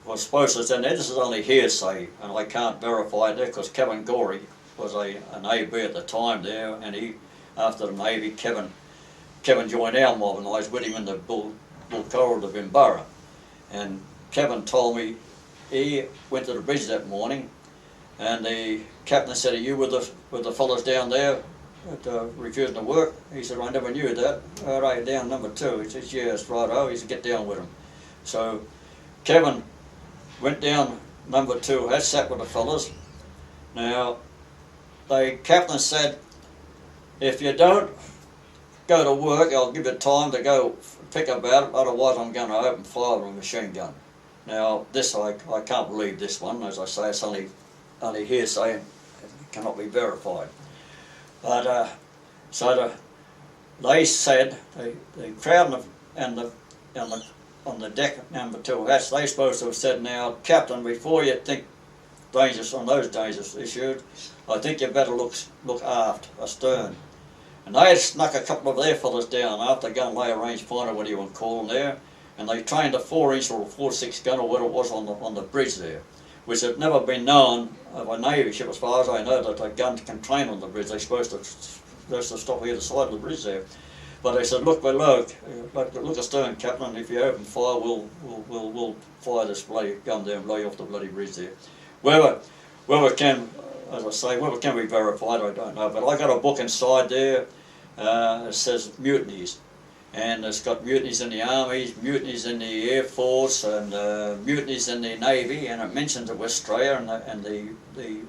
was supposed to say, this is only hearsay, and I can't verify it there because Kevin Gorey was an AB at the time there, and he, after the Navy, Kevin joined our mob, and I was with him in the Bull Corral of Bimbara, and Kevin told me he went to the bridge that morning, and the captain said, "Are you with the fellas down there refusing to work?" He said, "I never knew that." "All right, down number 2. He says, "Yes, right." He said, "Get down with him." So Kevin went down number 2, had sat with the fellas. Now, the captain said, "If you don't go to work, I'll give you time to go pick about it, otherwise I'm going to open fire with a machine gun." Now, this I can't believe this one. As I say, it's only hearsay and it cannot be verified. But they said the crowd on the deck number 2 hatch, they supposed to have said, "Now, Captain, before you think dangerous on those dangerous issues, I think you better look aft, astern." And they had snuck a couple of their fellas down after gun lay range finder, what do you want to call them there, and they trained a 4-inch or a 4.6 gun or what it was on the bridge there, which had never been known of a Navy ship as far as I know that a gun can train on the bridge. They're supposed to stop either side of the bridge there. But they said, "Look below, look astern, Captain. If you open fire, we'll fire this bloody gun there and blow you off the bloody bridge there." Whether it can, as I say, whether it can be verified, I don't know. But I got a book inside there. It says mutinies, and it's got mutinies in the armies, mutinies in the Air Force, and mutinies in the Navy, and it mentions the Westralia and the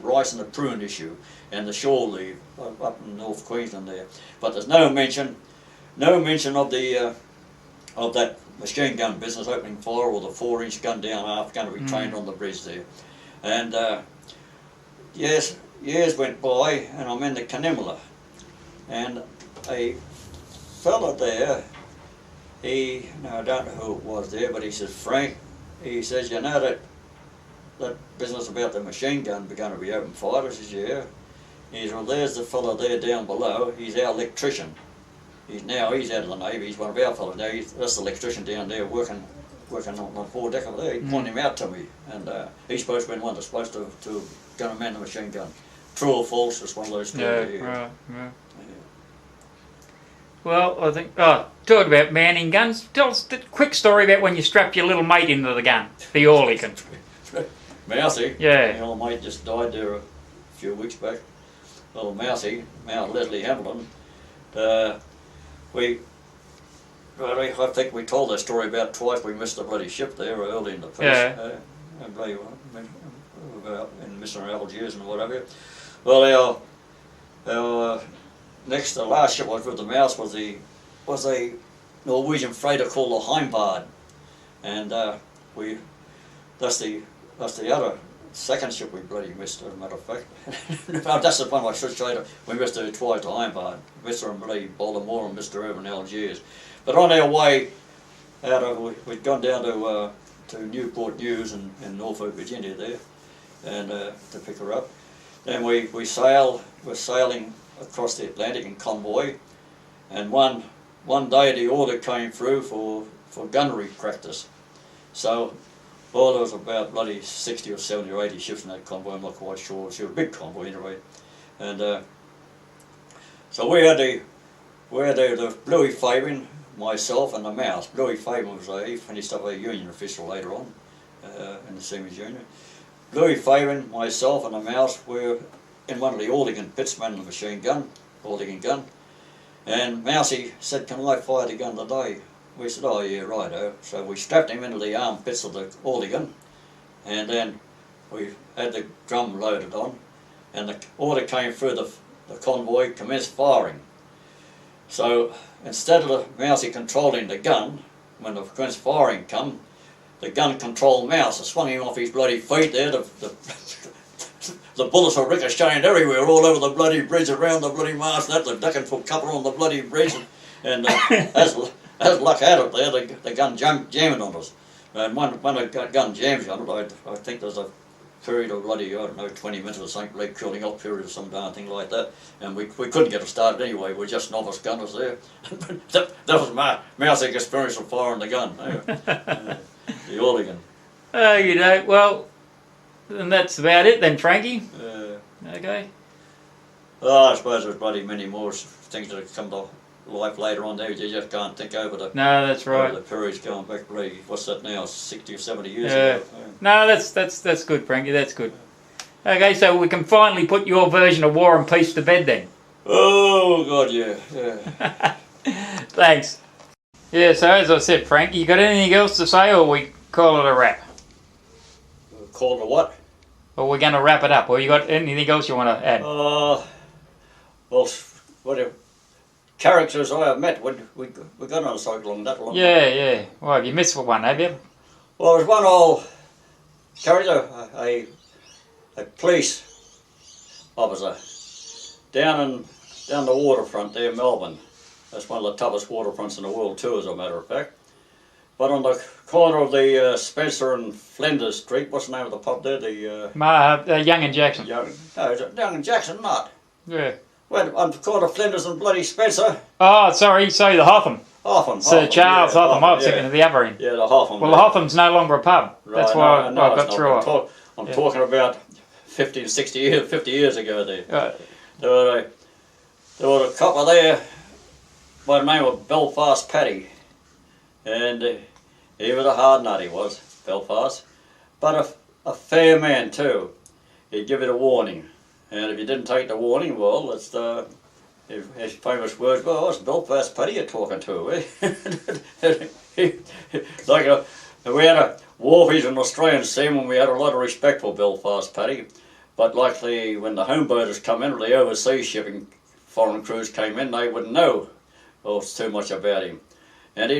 rice and the prune issue and the shore leave up in North Queensland there. But there's no mention of that machine gun business, opening fire, or the 4-inch gun down aft going to be trained on the bridge there. And years went by, and I'm in the Canimula, and a fella there, now I don't know who it was there, but he says, "Frank," he says, "you know that business about the machine gun going to be open fire?" I says, "Yeah." He says, "Well, there's the fella there down below. He's our electrician. He's out of the Navy. He's one of our fellows now. That's the electrician down there working on the foredeck over there." He pointed him out to me, and he's supposed to be one that's supposed to gun a man the machine gun. True or false? It's one of those stories. Yeah, right. Yeah. Well, I think, talk about manning guns. Tell us the quick story about when you strapped your little mate into the gun, the Orlican. Mousy. Yeah. My old mate just died there a few weeks back. little Mousy, Leslie Hamilton, we, well, I think we told that story about twice. We missed the bloody ship there early in the piece. Yeah. And bloody, in missing our Algiers and whatever. Well, our next, the last ship was with the Mouse was a Norwegian freighter called the Heimbard, and that's the other second ship we bloody missed, as a matter of fact. That's the one I should say. We missed her twice, the Heimbard. Missed her in bloody Baltimore and missed her over in Algiers. But on our way we'd gone down to Newport News in Norfolk, Virginia there, and to pick her up. Then we're sailing across the Atlantic in convoy, and one day the order came through for gunnery practice. So, well, there was about bloody 60 or 70 or 80 ships in that convoy. I'm not quite sure. She was a big convoy anyway, and so we had the Bluey Fabian, myself, and the Mouse. Bluey Fabian he finished up a union official later on in the Seaman's Union. Bluey Fabian, myself, and the Mouse were in one of the Aldigan pits, manning the machine gun, Aldigan gun. And Mousy said, "Can I fire the gun today?" We said, "Oh yeah, righto." So we strapped him into the arm pits of the Aldigan, and then we had the drum loaded on, and the order came through the convoy, commenced firing. So instead of the Mousy controlling the gun, when the commenced firing come, the gun controlled Mouse. I swung him off his bloody feet there. The bullets were ricocheting everywhere, all over the bloody bridge, around the bloody mast, the ducking for cover on the bloody bridge, and as luck had it there, the gun jamming on us. And when a gun jams on it, I think there's a period of bloody, I don't know, 20 minutes or something, like cooling off period or some darn thing like that, and we couldn't get it started anyway. We're just novice gunners there. that was my Mousy experience of firing the gun. The Aldigan. You know, well, and that's about it then, Frankie. Okay. Well, I suppose there's bloody many more things that have come to life later on there. You just can't think over the. No, that's right. The periods going back, bloody, what's that now? 60 or 70 years ago. Yeah. No, that's good, Frankie. That's good. Okay, so we can finally put your version of War and Peace to bed then. Oh God, yeah. Thanks. Yeah. So as I said, Frank, you got anything else to say, or we call it a wrap? Call it a what? Or we're going to wrap it up. Or you got anything else you want to add? Well, what characters I have met, we got on a cycle on that long. Yeah. Well, have you missed one, have you? Well, there's one old character, a police officer down the waterfront there in Melbourne. That's one of the toughest waterfronts in the world too, as a matter of fact. But on the corner of the Spencer and Flinders Street, what's the name of the pub there? Young and Jackson. Young and Jackson, not. Yeah. Well, on the corner of Flinders and bloody Spencer. Oh, sorry, the Hotham. Sir Charles Hotham. I was thinking of the other end. Yeah, the Hotham. Well, the Hotham's no longer a pub. Right, that's why I got through it. I'm talking about 50 years ago there. There was a copper there by the name of Belfast Paddy. And he was a hard nut, he was, Belfast. But a fair man too. He'd give it a warning. And if you didn't take the warning, well, it's his famous words, "Well, it's Belfast Paddy you're talking to, eh?" We had a wharfies and Australian seamen, we had a lot of respect for Belfast Paddy. But likely when the homeboaters come in, or the overseas shipping foreign crews came in, they wouldn't know too much about him. And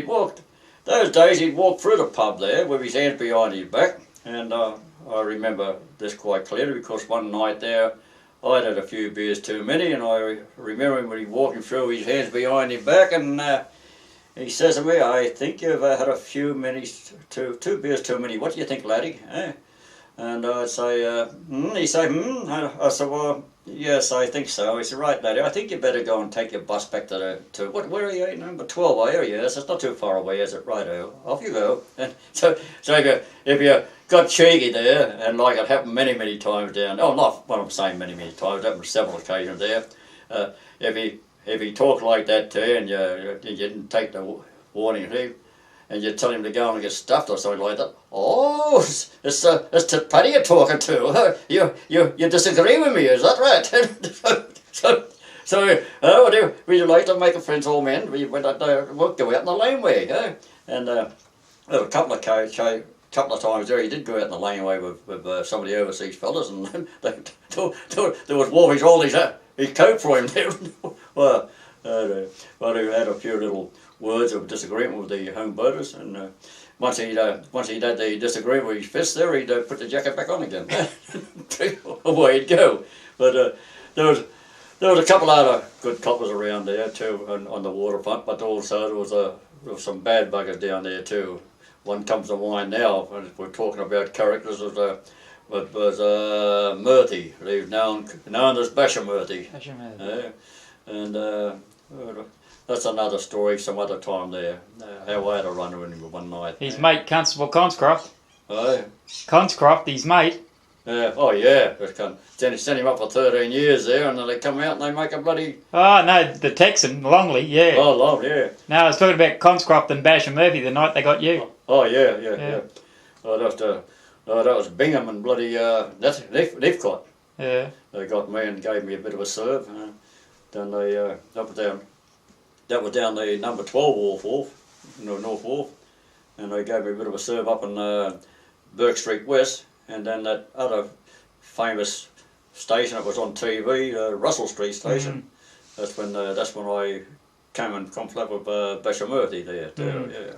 those days he'd walk through the pub there with his hands behind his back. And I remember this quite clearly because one night there I'd had a few beers too many, and I remember him when he walking through his hands behind his back, and he says to me, "I think you've had a few two beers too many. What do you think, laddie?" And I'd say, He'd say, I said, "Well, yes, I think so." He said, "Right, laddie, I think you better go and take your bus back to where are you? Number 12, are you? Yes, it's not too far away, is it? Righto, off you go." And so if you got cheeky there, and like it happened many times down. Oh, not what I'm saying many times. It happened several occasions there. If he talked like that to you, and you didn't take the warning, and you tell him to go and get stuffed or something like that. "Oh, it's Paddy you're talking to. You disagree with me, is that right?" Would you like to make a friends, old man? We went out there, we'll go out in the laneway, and there were a couple of times there he did go out in the laneway with some of the overseas fellas, and there was Wolfies all his coat for him there. Well, he had a few little words of disagreement with the home boaters, and once he'd had the disagreement with his fist there, he'd put the jacket back on again. Away he'd go. But there was a couple other good coppers around there too, on the waterfront. But also there was some bad buggers down there too. One comes to mind now. If we're talking about characters. Was Murthy. He was known as Basher Murthy. And that's another story some other time there. How I had a run with him one night. His mate, Constable Conscroft. Oh. Conscroft, his mate. Yeah. Oh yeah. Send him up for 13 years there, and then they come out and they make a bloody. Oh no, the Texan, Longley, yeah. Oh, Long, yeah. No, I was talking about Conscroft and Basher Murphy the night they got you. Oh yeah. Oh, that was Bingham and bloody Leafcott. Yeah. They got me and gave me a bit of a serve. Then that was down the number 12 wharf, North Wharf, and they gave me a bit of a serve up in Burke Street West, and then that other famous station that was on TV, Russell Street Station. That's when I came in conflict with Basher Murphy there too. Yeah.